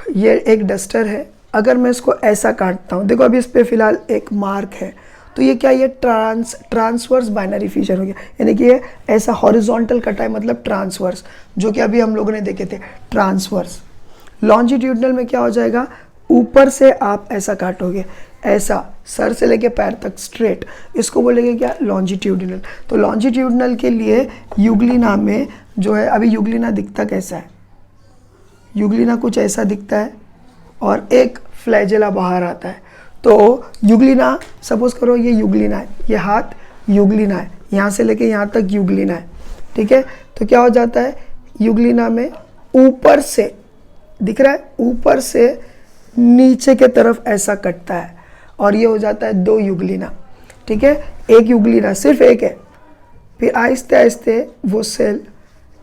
ये एक डस्टर है, अगर मैं इसको ऐसा काटता हूँ, देखो अभी इस पे फिलहाल एक मार्क है, तो ये क्या, ये ट्रांसवर्स बाइनरी फिजन हो गया, यानी कि ये ऐसा हॉरिजॉन्टल कटा है, मतलब ट्रांसवर्स, जो कि अभी हम लोगों ने देखे थे ट्रांसवर्स। लॉन्जिट्यूडिनल में क्या हो जाएगा, ऊपर से आप ऐसा काटोगे, ऐसा सर से लेके पैर तक स्ट्रेट, इसको बोलेंगे क्या, लॉन्जिट्यूडिनल। तो लॉन्जिट्यूडिनल के लिए यूग्लिना में जो है, अभी यूग्लिना दिखता कैसा है, यूग्लिना कुछ ऐसा दिखता है, और एक फ्लैजेला बाहर आता है। तो यूग्लिना, सपोज करो ये यूग्लिना है, ये हाथ यूग्लिना है, यहाँ से लेके यहाँ तक यूग्लिना है। ठीक है, तो क्या हो जाता है, यूग्लिना में ऊपर से दिख रहा है, ऊपर से नीचे के तरफ ऐसा कटता है, और ये हो जाता है 2 यूग्लिना। ठीक है, एक यूग्लिना सिर्फ एक है, फिर आहिस्ते आहिस्ते वो सेल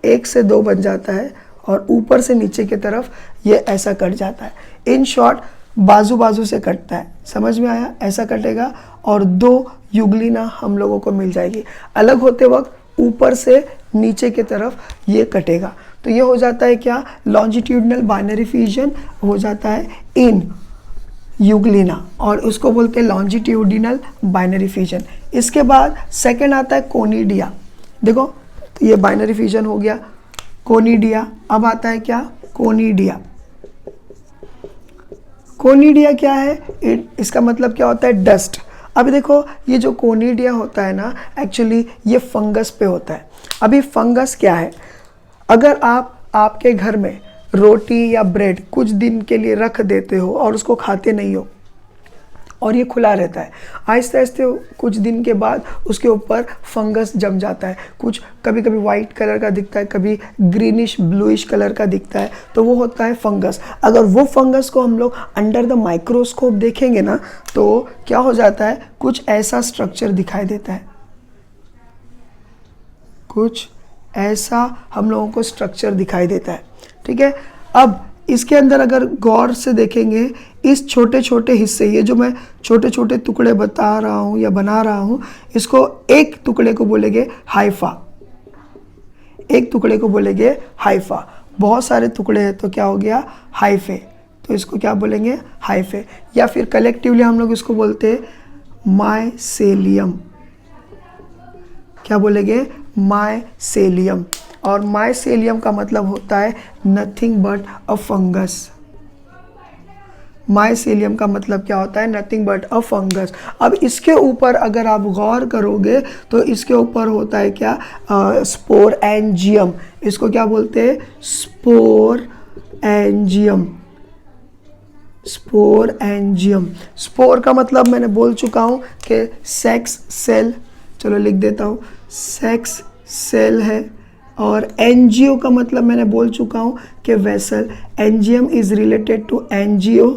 1 से 2 बन जाता है, और ऊपर से नीचे की तरफ ये ऐसा कट जाता है। इन शॉर्ट बाजू बाजू से कटता है, समझ में आया, ऐसा कटेगा, और 2 यूग्लिना हम लोगों को मिल जाएगी। अलग होते वक्त ऊपर से नीचे की तरफ ये कटेगा, तो ये हो जाता है क्या, लॉन्जिट्यूडिनल बाइनरी फिजन हो जाता है इन यूग्लिना, और उसको बोलते हैं लॉन्जिट्यूडिनल बाइनरी फिजन। इसके बाद सेकंड आता है कोनिडिया। देखो तो ये बाइनरी फिजन हो गया, कोनिडिया। अब आता है क्या, कोनिडिया। कोनिडिया क्या है, इसका मतलब क्या होता है, डस्ट। अभी देखो ये जो कोनिडिया होता है ना, एक्चुअली ये फंगस पे होता है। अभी फंगस क्या है, अगर आप आपके घर में रोटी या ब्रेड कुछ दिन के लिए रख देते हो और उसको खाते नहीं हो, और ये खुला रहता है। आहिस्ते आहिस्ते कुछ दिन के बाद उसके ऊपर फंगस जम जाता है, कुछ कभी कभी वाइट कलर का दिखता है, कभी ग्रीनिश ब्लूइश कलर का दिखता है, तो वो होता है फंगस। अगर वो फंगस को हम लोग अंडर द माइक्रोस्कोप देखेंगे ना तो क्या हो जाता है, कुछ ऐसा स्ट्रक्चर दिखाई देता है, कुछ ऐसा हम लोगों को स्ट्रक्चर दिखाई देता है। ठीक है, अब इसके अंदर अगर गौर से देखेंगे, इस छोटे छोटे हिस्से, ये जो मैं छोटे छोटे टुकड़े बता रहा हूँ या बना रहा हूँ, इसको एक टुकड़े को बोलेंगे हाइफा, एक टुकड़े को बोलेंगे हाइफा। बहुत सारे टुकड़े हैं तो क्या हो गया, हाइफे, तो इसको क्या बोलेंगे, हाइफे। या फिर कलेक्टिवली हम लोग इसको बोलते हैं माइसेलियम। क्या बोलेंगे, माइसेलियम। और माइसेलियम का मतलब होता है nothing but a fungus. Mycelium का मतलब क्या होता है, नथिंग बट अ फंगस। अब इसके ऊपर अगर आप गौर करोगे तो इसके ऊपर होता है क्या, स्पोर एंजियम। इसको क्या बोलते हैं, स्पोर एंजियम, स्पोर एंजियम। स्पोर का मतलब मैंने बोल चुका हूँ कि सेक्स सेल, चलो लिख देता हूँ, सेक्स सेल है। और एंजियो का मतलब मैंने बोल चुका हूँ कि vessel. Angium is related to angio.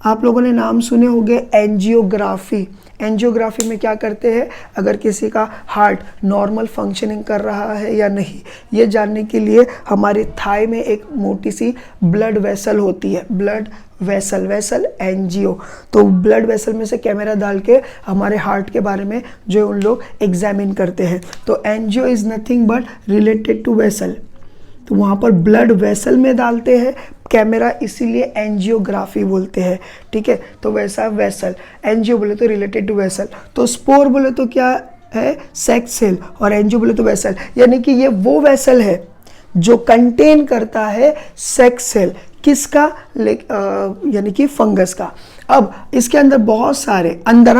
आप लोगों ने नाम सुने होंगे एंजियोग्राफी। एंजियोग्राफी में क्या करते हैं, अगर किसी का हार्ट नॉर्मल फंक्शनिंग कर रहा है या नहीं, ये जानने के लिए हमारे थाई में एक मोटी सी ब्लड वेसल होती है, ब्लड वेसल, वेसल एंजियो। तो ब्लड वेसल में से कैमरा डाल के हमारे हार्ट के बारे में जो उन लोग एग्जामिन करते हैं। तो angio is nothing but related to vessel, तो वहाँ पर ब्लड वेसल में डालते हैं कैमरा, इसीलिए एंजियोग्राफी बोलते हैं। ठीक है, तो वैसा वेसल, एंजियो बोले तो रिलेटेड टू वेसल, तो स्पोर बोले तो क्या है, सेक्स सेल, और एंजियो बोले तो वेसल। यानी कि ये वो वेसल है जो कंटेन करता है सेक्स सेल, किसका, यानी कि फंगस का। अब इसके अंदर बहुत सारे अंदर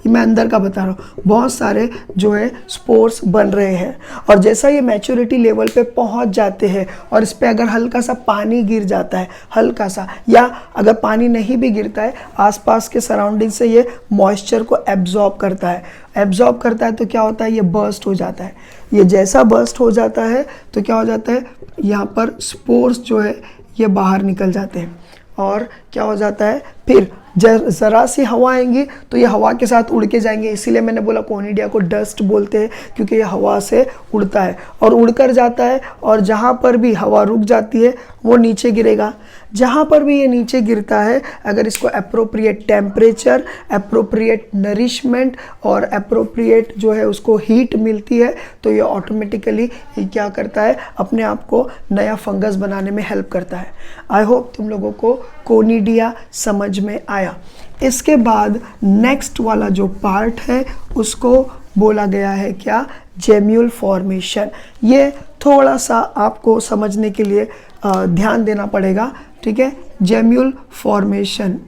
मैं अंदर का बता रहा हूँ, बहुत सारे जो है स्पोर्स बन रहे हैं। और जैसा ये मैच्योरिटी लेवल पे पहुँच जाते हैं और इस पे अगर हल्का सा पानी गिर जाता है, हल्का सा, या अगर पानी नहीं भी गिरता है, आसपास के सराउंडिंग से ये मॉइस्चर को एब्जॉर्ब करता है। एब्जॉर्ब करता है तो क्या होता है, ये बर्स्ट हो जाता है। ये जैसा बर्स्ट हो जाता है तो क्या हो जाता है, यहाँ पर स्पोर्स जो है ये बाहर निकल जाते हैं। और क्या हो जाता है, फिर ज़रा सी हवा आएंगी तो ये हवा के साथ उड़ के जाएंगे। इसीलिए मैंने बोला कोनिडिया को डस्ट बोलते हैं, क्योंकि ये हवा से उड़ता है और उड़कर जाता है, और जहाँ पर भी हवा रुक जाती है वो नीचे गिरेगा। जहाँ पर भी ये नीचे गिरता है, अगर इसको अप्रोप्रिएट टेम्परेचर, अप्रोप्रिएट नरिशमेंट और अप्रोप्रिएट जो है उसको हीट मिलती है, तो ये ऑटोमेटिकली क्या करता है, अपने आप को नया फंगस बनाने में हेल्प करता है। आई होप तुम लोगों को कोनिडिया समझ में आया। इसके बाद नेक्स्ट वाला जो पार्ट है उसको बोला गया है क्या, जेम्यूल फॉर्मेशन। ये थोड़ा सा आपको समझने के लिए ध्यान देना पड़ेगा। ठीक है, जेम्यूल फॉर्मेशन,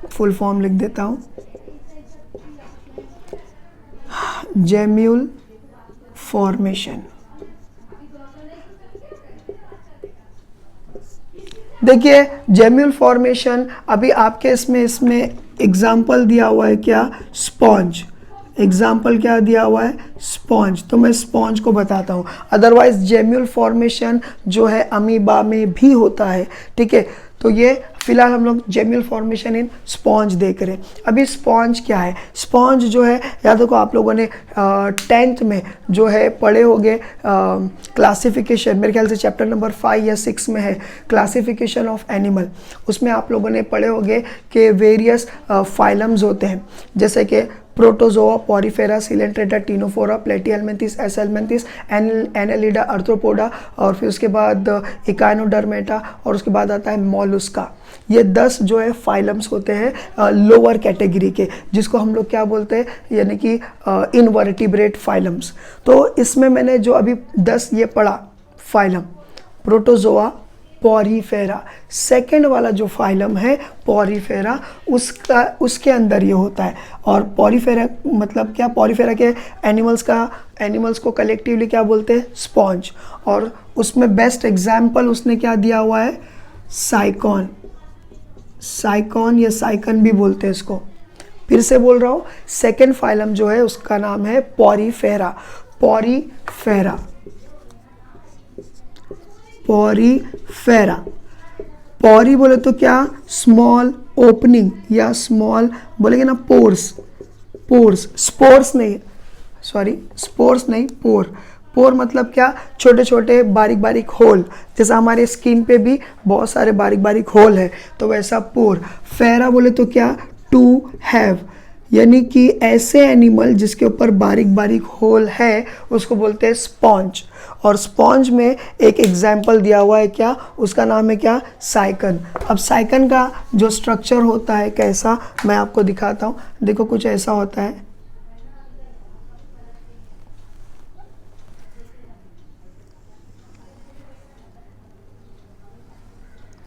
फुल फॉर्म लिख देता हूँ, जेम्यूल फॉर्मेशन। देखिए जेम्यूल फॉर्मेशन, अभी आपके इसमें एग्जाम्पल दिया हुआ है क्या, स्पॉन्ज। एग्जाम्पल क्या दिया हुआ है, स्पॉन्ज। तो मैं स्पॉन्ज को बताता हूँ। अदरवाइज जेम्यूल फॉर्मेशन जो है अमीबा में भी होता है। ठीक है, तो ये फिलहाल हम लोग जेम्यूल फॉर्मेशन इन स्पॉन्ज देख रहे हैं। अभी स्पॉन्ज क्या है, स्पॉन्ज जो है, याद रखो आप लोगों ने 10th में जो है पढ़े होंगे क्लासिफिकेशन, मेरे ख्याल से चैप्टर नंबर 5 या 6 में है, क्लासिफिकेशन ऑफ एनिमल। उसमें आप लोगों ने पढ़े होंगे कि वेरियस फाइलम्स होते हैं, जैसे कि Protozoa, Porifera, Coelenterata, Ctenophora, Platyhelminthes, Aschelminthes, Annelida, Arthropoda, और फिर उसके बाद इकाइनोडर्मेटा, और उसके बाद आता है मॉलुस्का। ये 10 जो है फाइलम्स होते हैं लोअर कैटेगरी के, जिसको हम लोग क्या बोलते हैं, यानी कि इनवर्टिब्रेट फाइलम्स। तो इसमें मैंने जो अभी 10 ये पढ़ा फाइलम, प्रोटोजोआ, पॉरीफेरा, सेकेंड वाला जो फाइलम है पॉरीफेरा, उसके अंदर ये होता है। और पॉरीफेरा मतलब क्या, पॉरीफेरा के एनिमल्स को कलेक्टिवली क्या बोलते हैं, स्पॉन्ज। और उसमें बेस्ट एग्जाम्पल उसने क्या दिया हुआ है, साइकॉन। साइकॉन या साइकन भी बोलते हैं इसको। फिर से बोल रहा हूँ, सेकेंड फाइलम जो है उसका नाम है पॉरीफेरा। Porifera, Porifera. पॉरी बोले तो क्या, स्मॉल ओपनिंग या स्मॉल बोलेंगे ना पोर्स, पोर्स, स्पोर्स नहीं, सॉरी स्पोर्स नहीं, पोर। पोर मतलब क्या, छोटे छोटे बारीक बारीक होल, जैसा हमारे स्किन पे भी बहुत सारे बारीक बारीक होल है, तो वैसा पोर। फेरा बोले तो क्या, टू हैव, यानी कि ऐसे एनिमल जिसके ऊपर बारीक बारीक होल है उसको बोलते हैं स्पॉन्ज। और स्पॉन्ज में एक एग्जाम्पल दिया हुआ है, क्या, उसका नाम है क्या, साइकन। अब साइकन का जो स्ट्रक्चर होता है कैसा, मैं आपको दिखाता हूँ। देखो कुछ ऐसा होता है,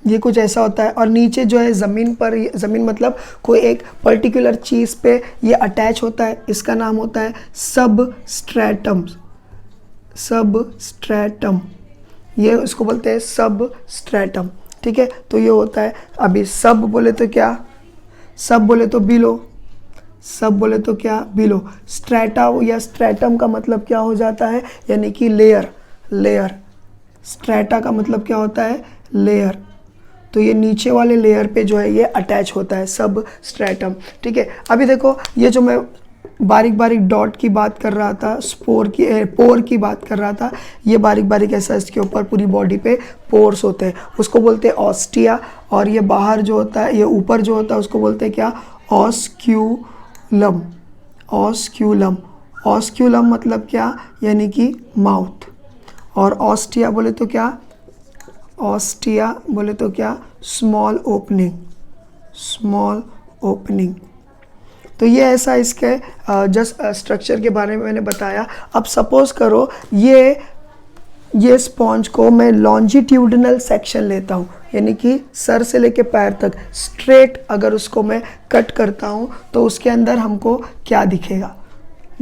ये कुछ ऐसा होता है। और नीचे जो है ज़मीन पर, ज़मीन मतलब कोई एक पर्टिकुलर चीज़ पे ये अटैच होता है, इसका नाम होता है सबस्ट्रेटम। सबस्ट्रेटम, ये उसको बोलते हैं सबस्ट्रेटम। ठीक है, तो ये होता है। अभी सब बोले तो क्या, सब बोले तो बिलो, सब बोले तो क्या, बिलो। स्ट्रेटा या स्ट्रेटम का मतलब क्या हो जाता है, यानी कि लेयर, लेयर। स्ट्रेटा का मतलब क्या होता है, लेयर। तो ये नीचे वाले लेयर पे जो है ये अटैच होता है, सब स्ट्रेटम। ठीक है, अभी देखो ये जो मैं बारीक बारीक डॉट की बात कर रहा था, स्पोर की, पोर की बात कर रहा था, ये बारीक बारीक ऐसा इसके ऊपर पूरी बॉडी पे पोर्स होते हैं, उसको बोलते हैं ऑस्टिया। और ये बाहर जो होता है, ये ऊपर जो होता है उसको बोलते हैं क्या, ऑस्क्यूलम। ऑस्क्यूलम, ऑस्क्यूलम मतलब क्या, यानी कि माउथ। और ऑस्टिया बोले तो क्या, ऑस्टिया बोले तो क्या, स्मॉल ओपनिंग, स्मॉल ओपनिंग। तो ये ऐसा इसके जस्ट स्ट्रक्चर के बारे में मैंने बताया। अब सपोज करो ये स्पॉन्ज को मैं लॉन्जिट्यूडिनल सेक्शन लेता हूँ, यानी कि सर से लेके पैर तक स्ट्रेट अगर उसको मैं कट करता हूँ तो उसके अंदर हमको क्या दिखेगा,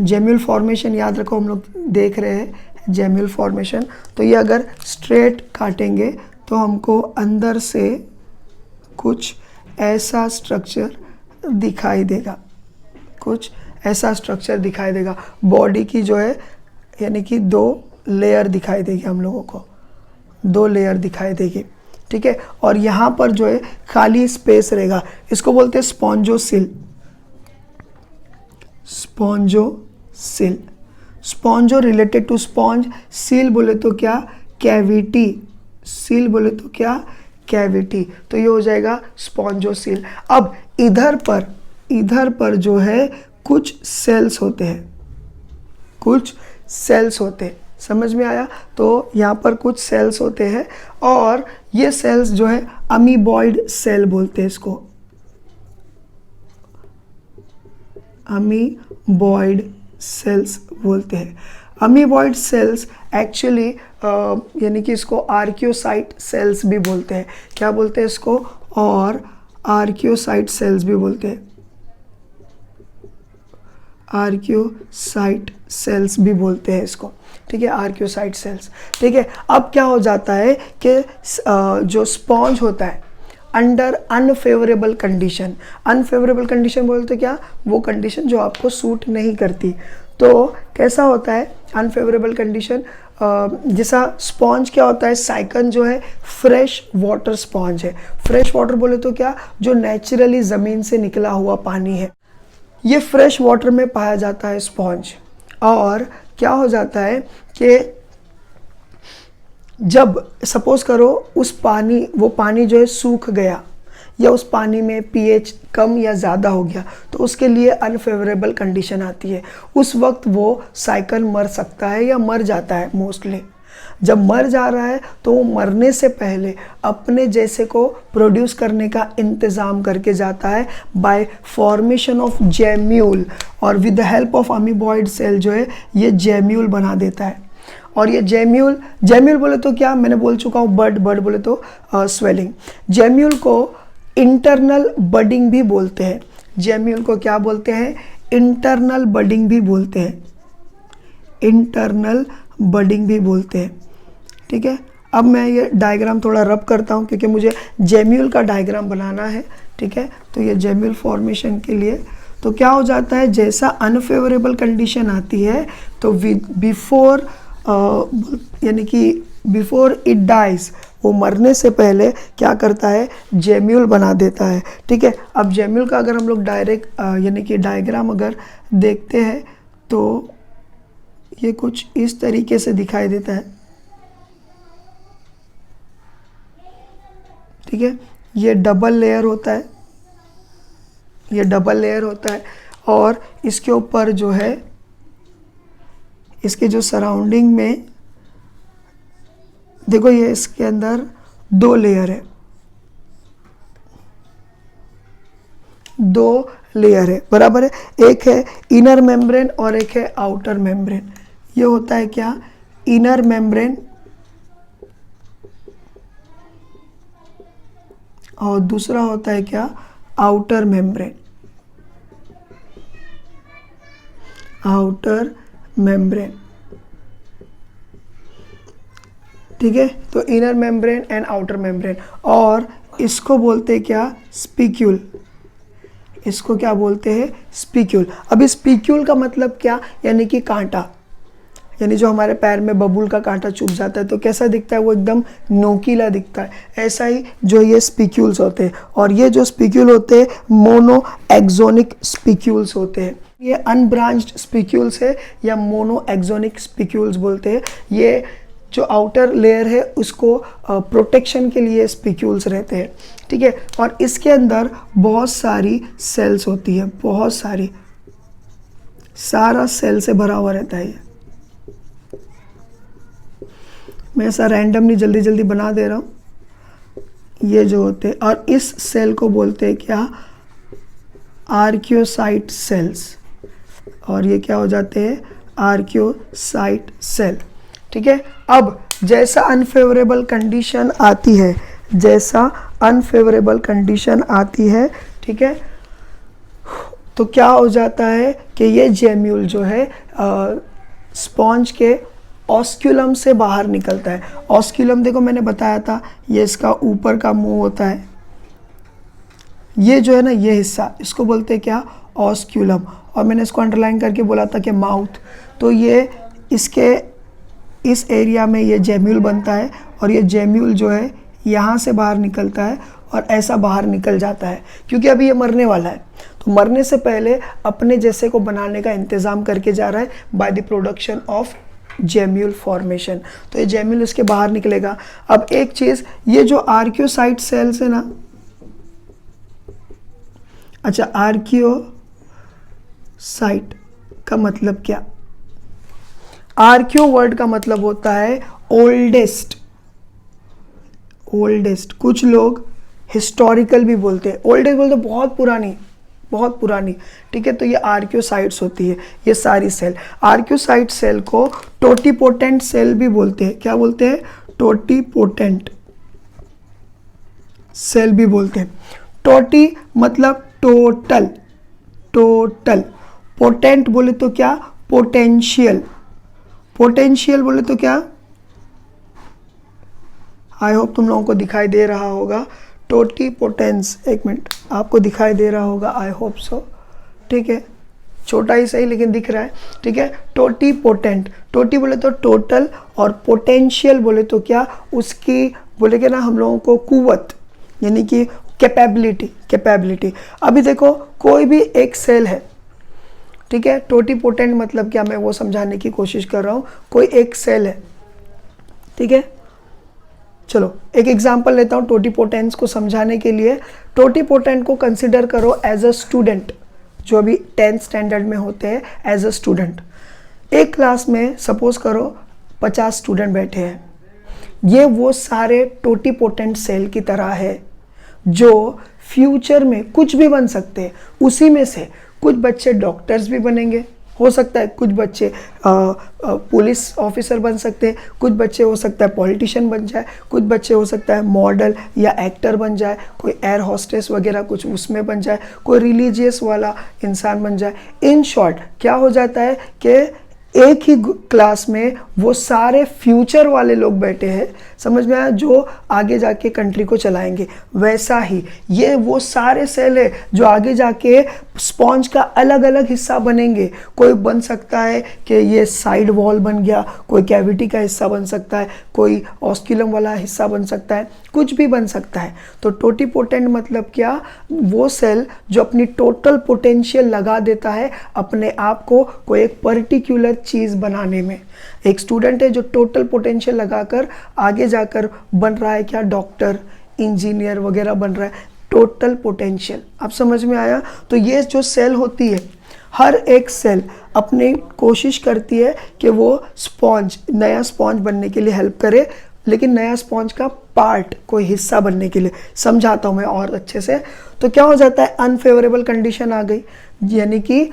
जेम्यूल फॉर्मेशन। याद रखो, हम लोग देख रहे हैं जेम्यूल फॉर्मेशन। तो ये अगर स्ट्रेट काटेंगे तो हमको अंदर से कुछ ऐसा स्ट्रक्चर दिखाई देगा, कुछ ऐसा स्ट्रक्चर दिखाई देगा। बॉडी की जो है यानी कि 2 लेयर दिखाई देगी, हम लोगों को 2 लेयर दिखाई देगी। ठीक है, और यहाँ पर जो है खाली स्पेस रहेगा, इसको बोलते हैं spongocoel. Spongocoel, spongo related to sponge, coel बोले तो क्या, कैविटी। सील बोले तो क्या, कैविटी। तो ये हो जाएगा स्पॉन्जोसील। अब इधर पर जो है कुछ सेल्स होते हैं, कुछ सेल्स होते हैं, समझ में आया। तो यहाँ पर कुछ सेल्स होते हैं और ये सेल्स जो है अमीबॉइड सेल बोलते हैं इसको, अमीबॉइड सेल्स बोलते हैं। अमीबॉइड सेल्स एक्चुअली यानी कि इसको आर्कियोसाइट सेल्स भी बोलते हैं। क्या बोलते हैं इसको, और आर्कियोसाइट सेल्स भी बोलते हैं, आर्कियोसाइट सेल्स भी बोलते हैं इसको। ठीक है, आर्कियोसाइट सेल्स। ठीक है, अब क्या हो जाता है कि जो स्पॉन्ज होता है under unfavourable condition, unfavourable condition बोलते क्या, वो कंडीशन जो आपको सूट नहीं करती। तो कैसा होता है अनफेवरेबल कंडीशन, जैसा स्पॉन्ज क्या होता है, साइकन जो है फ्रेश वाटर स्पॉन्ज है। फ्रेश वाटर बोले तो क्या, जो नेचुरली ज़मीन से निकला हुआ पानी है, ये फ्रेश वाटर में पाया जाता है स्पॉन्ज। और क्या हो जाता है कि जब सपोज करो उस पानी, वो पानी जो है सूख गया या उस पानी में पीएच कम या ज़्यादा हो गया, तो उसके लिए अनफेवरेबल कंडीशन आती है। उस वक्त वो साइकन मर सकता है या मर जाता है मोस्टली। जब मर जा रहा है तो वो मरने से पहले अपने जैसे को प्रोड्यूस करने का इंतज़ाम करके जाता है बाय फॉर्मेशन ऑफ जेम्यूल, और with the help of amoeboid cell जो है ये जेम्यूल बना देता है। और ये जेम्यूल, जेम्यूल बोले तो क्या, मैंने बोल चुका हूँ बर्ड, बर्ड बोले तो स्वेलिंग। जेम्यूल को इंटरनल बडिंग भी बोलते हैं। जेम्यूल को क्या बोलते हैं, इंटरनल बडिंग भी बोलते हैं, इंटरनल बडिंग भी बोलते हैं। ठीक है, अब मैं ये डायग्राम थोड़ा रब करता हूँ क्योंकि मुझे जेम्यूल का डायग्राम बनाना है, ठीक है। तो ये जेम्यूल फॉर्मेशन के लिए तो क्या हो जाता है, जैसा अनफेवरेबल कंडीशन आती है तो बिफोर यानी कि बिफोर इट डाइज, वो मरने से पहले क्या करता है, जेम्यूल बना देता है, ठीक है। अब जेम्यूल का अगर हम लोग डायरेक्ट यानी कि डायग्राम अगर देखते हैं तो ये कुछ इस तरीके से दिखाई देता है, ठीक है। ये डबल लेयर होता है, ये डबल लेयर होता है और इसके ऊपर जो है, इसके जो सराउंडिंग में देखो, ये इसके अंदर 2 लेयर है, 2 लेयर है, बराबर है। एक है इनर मेम्ब्रेन और एक है आउटर मेम्ब्रेन। ये होता है क्या, इनर मेम्ब्रेन और दूसरा होता है क्या, आउटर मेम्ब्रेन, आउटर मेम्ब्रेन, ठीक है। तो inner membrane and outer membrane, और इसको बोलते हैं क्या, स्पीक्यूल। इसको क्या बोलते हैं, स्पीक्यूल। अब इस स्पीक्यूल का मतलब क्या, यानी कि कांटा, यानी जो हमारे पैर में बबूल का कांटा चुभ जाता है तो कैसा दिखता है, वो एकदम नोकीला दिखता है। ऐसा ही जो ये स्पीक्यूल्स होते हैं, और ये जो स्पीक्यूल होते हैं मोनो एक्सोनिक स्पीक्यूल्स होते हैं। ये अनब्रांच्ड स्पीक्यूल्स है या मोनो एक्सोनिक स्पीक्यूल्स बोलते हैं। ये जो आउटर लेयर है उसको प्रोटेक्शन के लिए स्पीक्यूल्स रहते हैं, ठीक है। और इसके अंदर बहुत सारी सेल्स होती है, बहुत सारी, सारा सेल से भरा हुआ रहता है। ये मैं ऐसा रैंडमली जल्दी जल्दी बना दे रहा हूँ। ये जो होते हैं, और इस सेल को बोलते हैं क्या, आर्कियोसाइट सेल्स, और ये क्या हो जाते हैं, आर्कियोसाइट सेल, ठीक है। अब जैसा अनफेवरेबल कंडीशन आती है, जैसा अनफेवरेबल कंडीशन आती है, ठीक है, तो क्या हो जाता है कि ये जेम्यूल जो है स्पॉन्ज के ऑस्क्यूलम से बाहर निकलता है। ऑस्क्यूलम देखो मैंने बताया था, ये इसका ऊपर का मुंह होता है, ये जो है ना, ये हिस्सा, इसको बोलते हैं क्या, ऑस्क्यूलम। और मैंने इसको अंडरलाइन करके बोला था कि माउथ। तो ये इसके इस एरिया में ये जेम्यूल बनता है, और ये जेम्यूल जो है यहाँ से बाहर निकलता है और ऐसा बाहर निकल जाता है, क्योंकि अभी ये मरने वाला है। तो मरने से पहले अपने जैसे को बनाने का इंतज़ाम करके जा रहा है by the production of gemmule formation. तो ये जेम्यूल इसके बाहर निकलेगा। अब एक चीज़, ये जो आर्कियोसाइट सेल्स है ना, अच्छा, आर्कियोसाइट का मतलब क्या, आर्कियो वर्ड का मतलब होता है ओल्डेस्ट, ओल्डेस्ट। कुछ लोग हिस्टोरिकल भी बोलते हैं, ओल्डेस्ट बोलते बहुत पुरानी, बहुत पुरानी, ठीक है। तो ये आर्कियोसाइट्स होती है, ये सारी सेल। आर्कियोसाइट सेल को टोटीपोटेंट सेल भी बोलते हैं। क्या बोलते हैं, टोटीपोटेंट सेल भी बोलते हैं। टोटी मतलब टोटल, टोटल। पोटेंट बोले तो क्या, पोटेंशियल। पोटेंशियल बोले तो क्या, आई होप तुम लोगों को दिखाई दे रहा होगा, टोटीपोटेंस, एक मिनट, आपको दिखाई दे रहा होगा, आई होप सो, ठीक है, छोटा ही सही लेकिन दिख रहा है, ठीक है। टोटीपोटेंट, टोटी बोले तो टोटल, और पोटेंशियल बोले तो क्या, उसकी बोले कि ना हम लोगों को कुव्वत, यानी कि कैपेबिलिटी, कैपेबिलिटी। अभी देखो कोई भी एक सेल है, ठीक है, टोटीपोटेंट मतलब क्या, मैं वो समझाने की कोशिश कर रहा हूँ। कोई एक सेल है, ठीक है, चलो एक एग्जांपल लेता हूँ टोटीपोटेंस को समझाने के लिए। टोटीपोटेंट को कंसिडर करो एज अ स्टूडेंट, जो अभी 10th स्टैंडर्ड में होते हैं, एज अ स्टूडेंट। एक क्लास में सपोज करो 50 स्टूडेंट बैठे हैं, ये वो सारे टोटीपोटेंट सेल की तरह है जो फ्यूचर में कुछ भी बन सकते हैं। उसी में से कुछ बच्चे डॉक्टर्स भी बनेंगे, हो सकता है कुछ बच्चे पुलिस ऑफिसर बन सकते हैं, कुछ बच्चे हो सकता है पॉलिटिशियन बन जाए, कुछ बच्चे हो सकता है मॉडल या एक्टर बन जाए, कोई एयर होस्टेस वगैरह कुछ उसमें बन जाए, कोई रिलीजियस वाला इंसान बन जाए। इन शॉर्ट क्या हो जाता है कि एक ही क्लास में वो सारे फ्यूचर वाले लोग बैठे हैं, समझ में आया, जो आगे जाके कंट्री को चलाएंगे। वैसा ही ये वो सारे सेल है जो आगे जाके स्पॉन्ज का अलग अलग हिस्सा बनेंगे। कोई बन सकता है कि ये साइड वॉल बन गया, कोई कैविटी का हिस्सा बन सकता है, कोई ऑस्क्यूलम वाला हिस्सा बन सकता है, कुछ भी बन सकता है। तो टोटीपोटेंट मतलब क्या, वो सेल जो अपनी टोटल पोटेंशियल लगा देता है अपने आप को कोई एक पर्टिकुलर चीज़ बनाने में। एक स्टूडेंट है जो टोटल पोटेंशियल लगाकर आगे जाकर बन रहा है क्या, डॉक्टर, इंजीनियर वगैरह बन रहा है, टोटल पोटेंशियल। आप समझ में आया। तो ये जो सेल होती है, हर एक सेल अपनी कोशिश करती है कि वो स्पॉन्ज, नया स्पॉन्ज बनने के लिए हेल्प करे, लेकिन नया स्पॉन्ज का पार्ट, कोई हिस्सा बनने के लिए। समझाता हूँ मैं और अच्छे से। तो क्या हो जाता है, अनफेवरेबल कंडीशन आ गई, यानी कि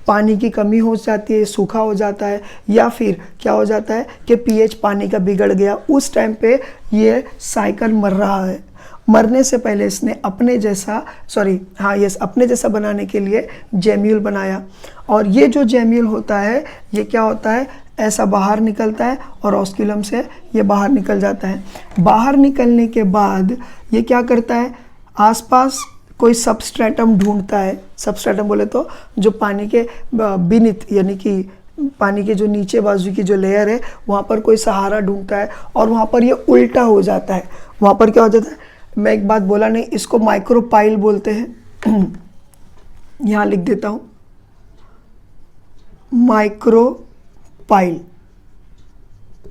पानी की कमी हो जाती है, सूखा हो जाता है, या फिर क्या हो जाता है कि पीएच पानी का बिगड़ गया। उस टाइम पे ये साइकिल मर रहा है। मरने से पहले इसने अपने जैसा अपने जैसा बनाने के लिए जेम्यूल बनाया। और ये जो जेम्यूल होता है, ये क्या होता है, ऐसा बाहर निकलता है और ऑस्क्यूलम से ये बाहर निकल जाता है। बाहर निकलने के बाद ये क्या करता है, आसपास कोई सबस्ट्रेटम ढूंढता है। सबस्ट्रेटम बोले तो जो पानी के बीनीथ, यानी कि पानी के जो नीचे बाजू की जो लेयर है, वहाँ पर कोई सहारा ढूंढता है और वहाँ पर ये उल्टा हो जाता है। वहाँ पर क्या हो जाता है, मैं एक बात बोला नहीं, इसको माइक्रोपाइल बोलते हैं। यहाँ लिख देता हूँ, माइक्रोपाइल,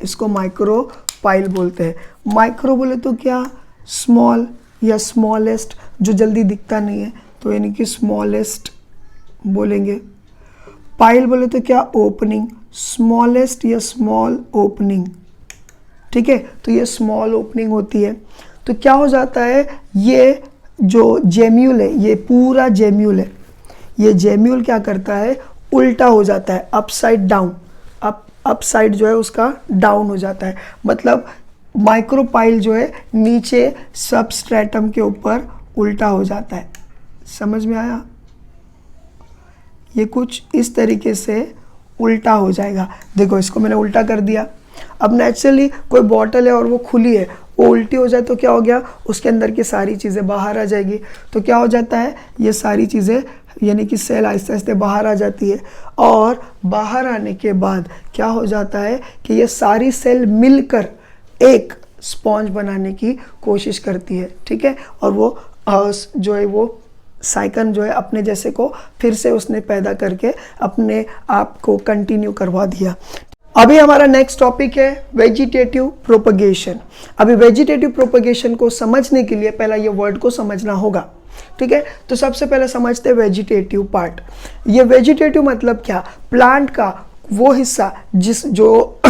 इसको माइक्रोपाइल बोलते हैं। माइक्रो बोले तो क्या, स्मॉल या स्मॉलेस्ट, जो जल्दी दिखता नहीं है, तो यानी कि स्मॉलेस्ट बोलेंगे। पाइल बोले तो क्या, ओपनिंग, स्मॉलेस्ट या स्मॉल ओपनिंग। ठीक है, तो ये स्मॉल ओपनिंग होती है। तो क्या हो जाता है, ये जो जेम्यूल है, ये पूरा जेम्यूल है, ये जेम्यूल क्या करता है, उल्टा हो जाता है, अपसाइड डाउन। अप साइड जो है उसका डाउन हो जाता है। मतलब माइक्रोपाइल जो है नीचे सबस्ट्रेटम के ऊपर उल्टा हो जाता है। समझ में आया। ये कुछ इस तरीके से उल्टा हो जाएगा। देखो, इसको मैंने उल्टा कर दिया। अब नेचुरली कोई बॉटल है और वो खुली है, वो उल्टी हो जाए तो क्या हो गया, उसके अंदर की सारी चीज़ें बाहर आ जाएगी। तो क्या हो जाता है, ये सारी चीज़ें, यानी कि सेल आहिस्ते आहिस्ते बाहर आ जाती है। और बाहर आने के बाद क्या हो जाता है कि ये सारी सेल मिलकर एक स्पॉन्ज बनाने की कोशिश करती है। ठीक है, और वो जो है वो साइकिल जो है अपने जैसे को फिर से उसने पैदा करके अपने आप को कंटिन्यू करवा दिया। अभी हमारा नेक्स्ट टॉपिक है वेजिटेटिव प्रोपगेशन। अभी वेजिटेटिव प्रोपगेशन को समझने के लिए पहला ये वर्ड को समझना होगा। ठीक है, तो सबसे पहले समझते हैं वेजिटेटिव पार्ट। ये वेजिटेटिव मतलब क्या, प्लांट का वो हिस्सा जो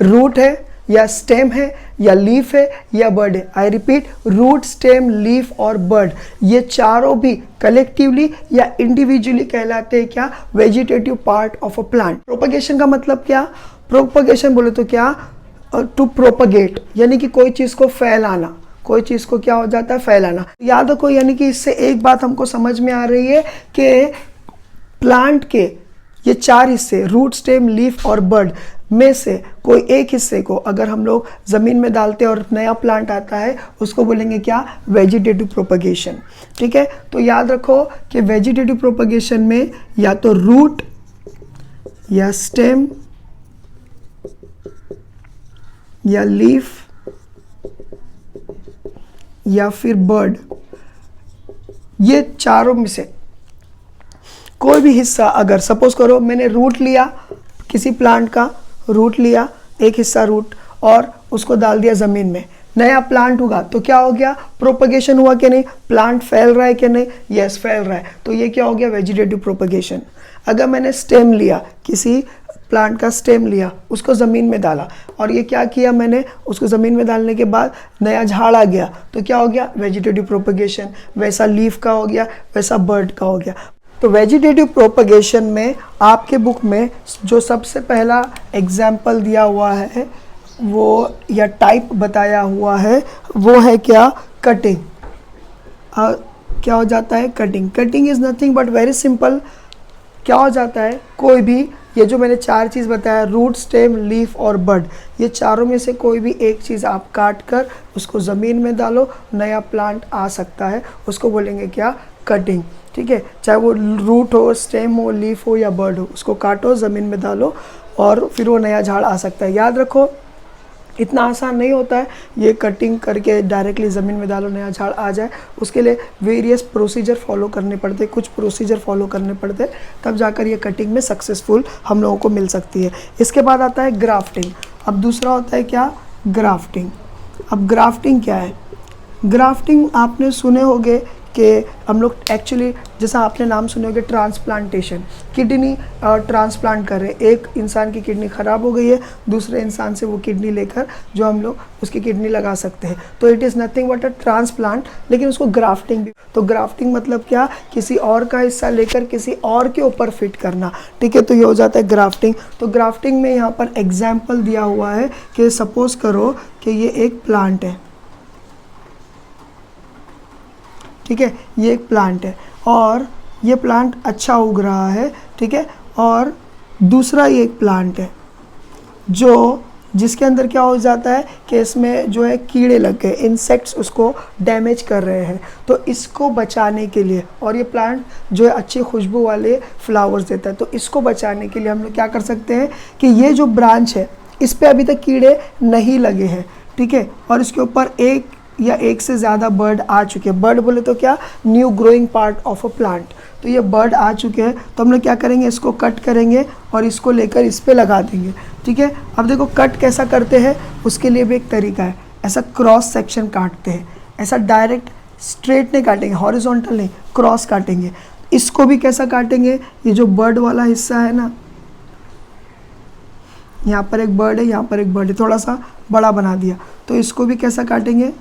रूट है या स्टेम है या लीफ है या बर्ड है। I repeat, root, stem, leaf और बर्ड, ये चारों भी कलेक्टिवली या इंडिविजुअली कहलाते हैं क्या, vegetative part of a plant. Propagation का मतलब क्या, प्रोपगेशन बोले तो क्या, टू प्रोपगेट, यानी कि कोई चीज़ को फैलाना। कोई चीज़ को क्या हो जाता है, फैलाना। याद रखो, यानी कि इससे एक बात हमको समझ में आ रही है कि प्लांट के ये चार हिस्से, रूट, स्टेम, लीफ और बर्ड में से कोई एक हिस्से को अगर हम लोग ज़मीन में डालते हैं और नया प्लांट आता है, उसको बोलेंगे क्या, वेजिटेटिव प्रोपगेशन। ठीक है, तो याद रखो कि वेजिटेटिव प्रोपगेशन में या तो रूट या स्टेम या लीफ या फिर बर्ड, ये चारों में से कोई भी हिस्सा, अगर सपोज करो मैंने रूट लिया, किसी प्लांट का रूट लिया, एक हिस्सा रूट, और उसको डाल दिया ज़मीन में, नया प्लांट होगा तो क्या हो गया, प्रोपगेशन हुआ कि नहीं, प्लांट फैल रहा है कि नहीं, यस फैल रहा है, तो ये क्या हो गया, वेजिटेटिव प्रोपगेशन। अगर मैंने स्टेम लिया, किसी प्लांट का स्टेम लिया, उसको ज़मीन में डाला, और ये क्या किया मैंने, उसको ज़मीन में डालने के बाद नया झाड़ आ गया, तो क्या हो गया, वेजिटेटिव प्रोपगेशन। वैसा लीफ का हो गया, वैसा बर्ड का हो गया। तो वेजिटेटिव प्रोपगेशन में आपके बुक में जो सबसे पहला एग्जाम्पल दिया हुआ है वो, या टाइप बताया हुआ है, वो है क्या, कटिंग। क्या हो जाता है, cutting. Cutting is nothing but very simple. क्या हो जाता है, कोई भी ये जो मैंने 4 चीज़ बताया, रूट, स्टेम, लीफ और बड, ये चारों में से कोई भी एक चीज़ आप काट कर उसको ज़मीन में डालो, नया प्लांट आ सकता है, उसको बोलेंगे क्या? कटिंग। ठीक है, चाहे वो रूट हो, स्टेम हो, लीफ हो या बर्ड हो, उसको काटो, ज़मीन में डालो और फिर वो नया झाड़ आ सकता है। याद रखो, इतना आसान नहीं होता है ये कटिंग करके डायरेक्टली ज़मीन में डालो नया झाड़ आ जाए। उसके लिए वेरियस प्रोसीजर फॉलो करने पड़ते, कुछ प्रोसीजर फॉलो करने पड़ते, तब जाकर ये कटिंग में सक्सेसफुल हम लोगों को मिल सकती है। इसके बाद आता है ग्राफ्टिंग। अब दूसरा होता है क्या? ग्राफ्टिंग। अब ग्राफ्टिंग क्या है? ग्राफ्टिंग आपने सुने होंगे कि हम लोग एक्चुअली, जैसा आपने नाम सुने होंगे ट्रांसप्लांटेशन, किडनी ट्रांसप्लांट कर रहे हैं। एक इंसान की किडनी ख़राब हो गई है, दूसरे इंसान से वो किडनी लेकर जो हम लोग उसकी किडनी लगा सकते हैं, तो it is nothing but a transplant, लेकिन उसको ग्राफ्टिंग भी। तो ग्राफ्टिंग मतलब क्या? किसी और का हिस्सा लेकर किसी और के ऊपर फिट करना। ठीक है, तो ये हो जाता है ग्राफ्टिंग। तो ग्राफ्टिंग में यहाँ पर एग्जाम्पल दिया हुआ है कि सपोज़ करो कि ये एक प्लांट है। ठीक है, ये एक प्लांट है और ये प्लांट अच्छा उग रहा है। ठीक है, और दूसरा ये एक प्लांट है जो जिसके अंदर क्या हो जाता है कि इसमें जो है कीड़े लग गए, इंसेक्ट्स उसको डैमेज कर रहे हैं। तो इसको बचाने के लिए, और ये प्लांट जो है अच्छी खुशबू वाले फ्लावर्स देता है, तो इसको बचाने के लिए हम लोग क्या कर सकते हैं कि ये जो ब्रांच है इस पर अभी तक कीड़े नहीं लगे हैं। ठीक है, और इसके ऊपर एक या एक से ज़्यादा बर्ड आ चुके हैं। बर्ड बोले तो क्या? New growing part of a plant. तो ये बर्ड आ चुके हैं, तो हम लोग क्या करेंगे? इसको कट करेंगे और इसको लेकर इस पे लगा देंगे। ठीक है, अब देखो कट कैसा करते हैं, उसके लिए भी एक तरीका है। ऐसा क्रॉस सेक्शन काटते हैं, ऐसा डायरेक्ट स्ट्रेट नहीं काटेंगे, हॉरिजॉन्टल नहीं, क्रॉस काटेंगे। इसको भी कैसा काटेंगे? ये जो बर्ड वाला हिस्सा है ना, यहाँ पर एक बर्ड है, यहाँ पर एक बर्ड है, थोड़ा सा बड़ा बना दिया, तो इसको भी कैसा काटेंगे?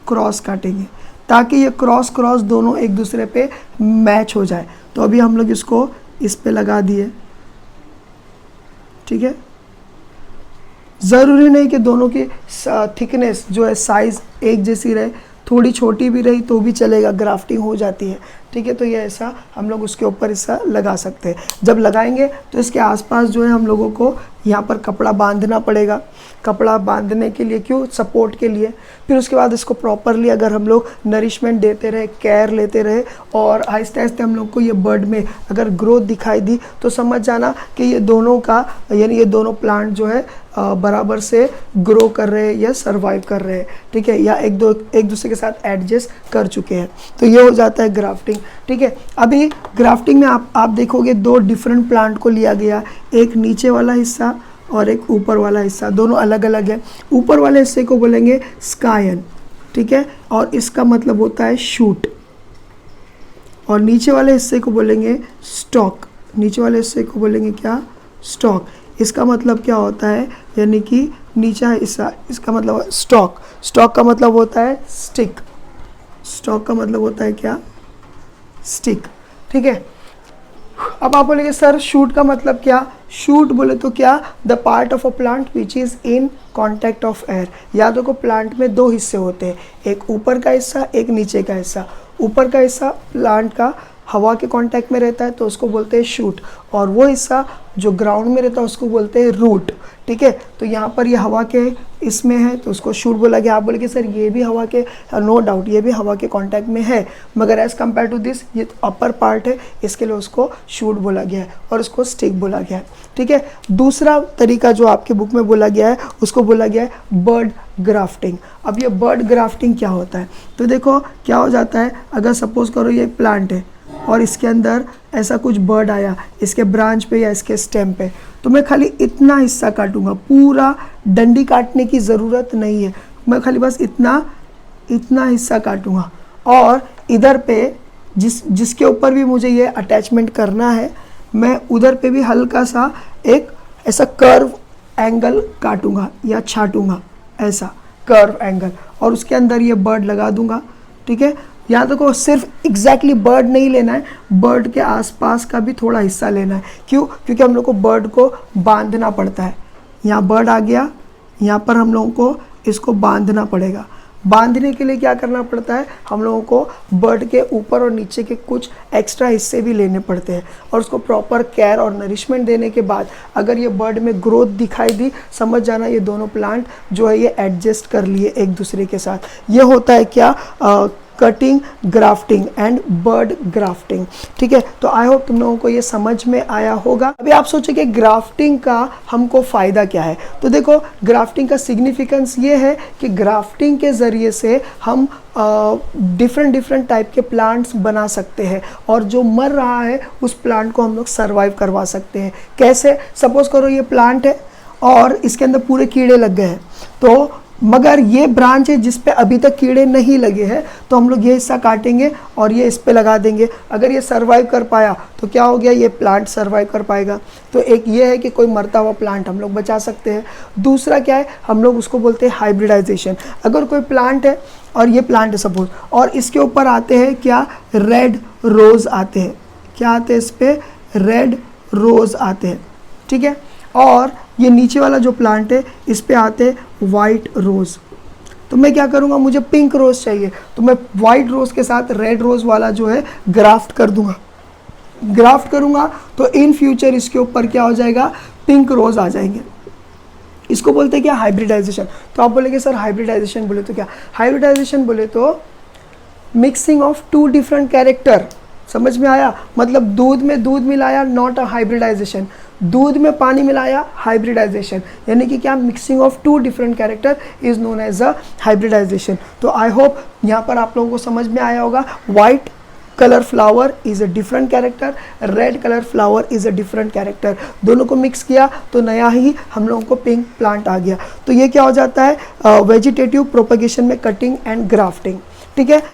क्रॉस काटेंगे, ताकि ये क्रॉस क्रॉस दोनों एक दूसरे पे मैच हो जाए। तो अभी हम लोग इसको इस पे लगा दिए। ठीक है, ज़रूरी नहीं कि दोनों की थिकनेस जो है साइज़ एक जैसी रहे, थोड़ी छोटी भी रही तो भी चलेगा, ग्राफ्टिंग हो जाती है। ठीक है, तो ये ऐसा हम लोग उसके ऊपर हिस्सा लगा सकते हैं। जब लगाएंगे तो इसके आसपास जो है हम लोगों को यहाँ पर कपड़ा बांधना पड़ेगा। कपड़ा बांधने के लिए क्यों? सपोर्ट के लिए। फिर उसके बाद इसको प्रॉपरली अगर हम लोग नरिशमेंट देते रहे, केयर लेते रहे और आहिस्ते आहिस्ते हम लोग को ये बर्ड में अगर ग्रोथ दिखाई दी, तो समझ जाना कि ये दोनों का, यानी ये दोनों प्लांट जो है बराबर से ग्रो कर रहे हैं या सर्वाइव कर रहे हैं। ठीक है, या एक दूसरे के साथ एडजस्ट कर चुके हैं। तो ये हो जाता है ग्राफ्टिंग। ठीक है, अभी ग्राफ्टिंग में आप देखोगे 2 डिफरेंट प्लांट को लिया गया, एक नीचे वाला हिस्सा और एक ऊपर वाला हिस्सा, दोनों अलग अलग है। ऊपर वाले हिस्से को बोलेंगे स्कायन। ठीक है, और इसका मतलब होता है शूट, और नीचे वाले हिस्से को बोलेंगे स्टॉक। नीचे वाले हिस्से को बोलेंगे क्या? स्टॉक। इसका मतलब क्या होता है? यानी कि नीचा हिस्सा, इसका मतलब स्टॉक। स्टॉक का मतलब होता है स्टिक। स्टॉक का मतलब होता है क्या? स्टिक। ठीक है, अब आप बोलेंगे सर शूट का मतलब क्या? शूट बोले तो क्या? The part of a plant which is in contact of air. याद रखो प्लांट में 2 हिस्से होते हैं, एक ऊपर का हिस्सा, एक नीचे का हिस्सा। ऊपर का हिस्सा प्लांट का हवा के कांटेक्ट में रहता है तो उसको बोलते हैं शूट, और वो हिस्सा जो ग्राउंड में रहता है उसको बोलते हैं रूट। ठीक है, तो यहाँ पर ये हवा के इसमें है तो उसको शूट बोला गया। आप बोलेंगे सर ये भी हवा के, नो डाउट ये भी हवा के कांटेक्ट में है, मगर एज़ कम्पेयर टू दिस ये अपर पार्ट है, इसके लिए उसको शूट बोला गया है और उसको स्टिक बोला गया है। ठीक है, दूसरा तरीका जो आपके बुक में बोला गया है उसको बोला गया है बर्ड ग्राफ्टिंग। अब ये बर्ड ग्राफ्टिंग क्या होता है? तो देखो क्या हो जाता है, अगर सपोज करो ये प्लांट है और इसके अंदर ऐसा कुछ बर्ड आया इसके ब्रांच पे या इसके स्टेम पे, तो मैं खाली इतना हिस्सा काटूंगा, पूरा डंडी काटने की ज़रूरत नहीं है, मैं खाली बस इतना हिस्सा काटूंगा, और इधर पे जिसके ऊपर भी मुझे ये अटैचमेंट करना है मैं उधर पे भी हल्का सा एक ऐसा कर्व एंगल काटूंगा या छाटूंगा, ऐसा कर्व एंगल, और उसके अंदर ये बर्ड लगा दूंगा। ठीक है, यहाँ देखो सिर्फ एग्जैक्टली बर्ड नहीं लेना है, बर्ड के आसपास का भी थोड़ा हिस्सा लेना है। क्यों? क्योंकि हम लोग को बर्ड को बांधना पड़ता है। यहाँ बर्ड आ गया, यहाँ पर हम लोगों को इसको बांधना पड़ेगा। बांधने के लिए क्या करना पड़ता है, हम लोगों को बर्ड के ऊपर और नीचे के कुछ एक्स्ट्रा हिस्से भी लेने पड़ते हैं और उसको प्रॉपर केयर और नरिशमेंट देने के बाद अगर ये बर्ड में ग्रोथ दिखाई दी, समझ जाना ये दोनों प्लांट जो है ये एडजस्ट कर लिए एक दूसरे के साथ। ये होता है क्या, cutting, grafting and bud grafting. ठीक है, तो आई होप तुम लोगों को ये समझ में आया होगा। अभी आप सोचो कि ग्राफ्टिंग का हमको फ़ायदा क्या है। तो देखो, ग्राफ्टिंग का सिग्निफिकेंस ये है कि ग्राफ्टिंग के ज़रिए से हम डिफरेंट टाइप के प्लांट्स बना सकते हैं और जो मर रहा है उस प्लांट को हम लोग सर्वाइव करवा सकते हैं। कैसे, सपोज करो ये प्लांट है और इसके अंदर पूरे कीड़े लग गए हैं, तो मगर ये ब्रांच है जिस पे अभी तक कीड़े नहीं लगे हैं, तो हम लोग ये हिस्सा काटेंगे और ये इस पे लगा देंगे। अगर ये सर्वाइव कर पाया तो क्या हो गया, ये प्लांट सर्वाइव कर पाएगा। तो एक ये है कि कोई मरता हुआ प्लांट हम लोग बचा सकते हैं। दूसरा क्या है, हम लोग उसको बोलते हैं हाइब्रिडाइजेशन। अगर कोई प्लांट है और ये प्लांट है सपोज, और इसके ऊपर आते हैं क्या, रेड रोज़ आते हैं। क्या आते हैं इस पर, रेड रोज़ आते हैं। ठीक है, और ये नीचे वाला जो प्लांट है इस पे आते हैं वाइट रोज़। तो मैं क्या करूँगा, मुझे पिंक रोज़ चाहिए तो मैं वाइट रोज़ के साथ रेड रोज़ वाला जो है ग्राफ्ट कर दूंगा। ग्राफ्ट करूँगा तो इन फ्यूचर इसके ऊपर क्या हो जाएगा, पिंक रोज़ आ जाएंगे। इसको बोलते हैं क्या, हाइब्रिडाइजेशन। तो आप बोलेंगे सर हाइब्रिडाइजेशन बोले तो क्या, हाइब्रिडाइजेशन बोले तो mixing of two different character. समझ में आया, मतलब दूध में दूध मिलाया, नॉट अ हाइब्रिडाइजेशन। दूध में पानी मिलाया, हाइब्रिडाइजेशन, यानी कि क्या, mixing of two different character is known as a hybridisation. तो आई होप यहाँ पर आप लोगों को समझ में आया होगा। White colour flower is a different character, red colour flower is a different character. दोनों को मिक्स किया तो नया ही हम लोगों को पिंक प्लांट आ गया। तो ये क्या हो जाता है, वेजिटेटिव प्रोपगेशन में कटिंग एंड ग्राफ्टिंग। ठीक है।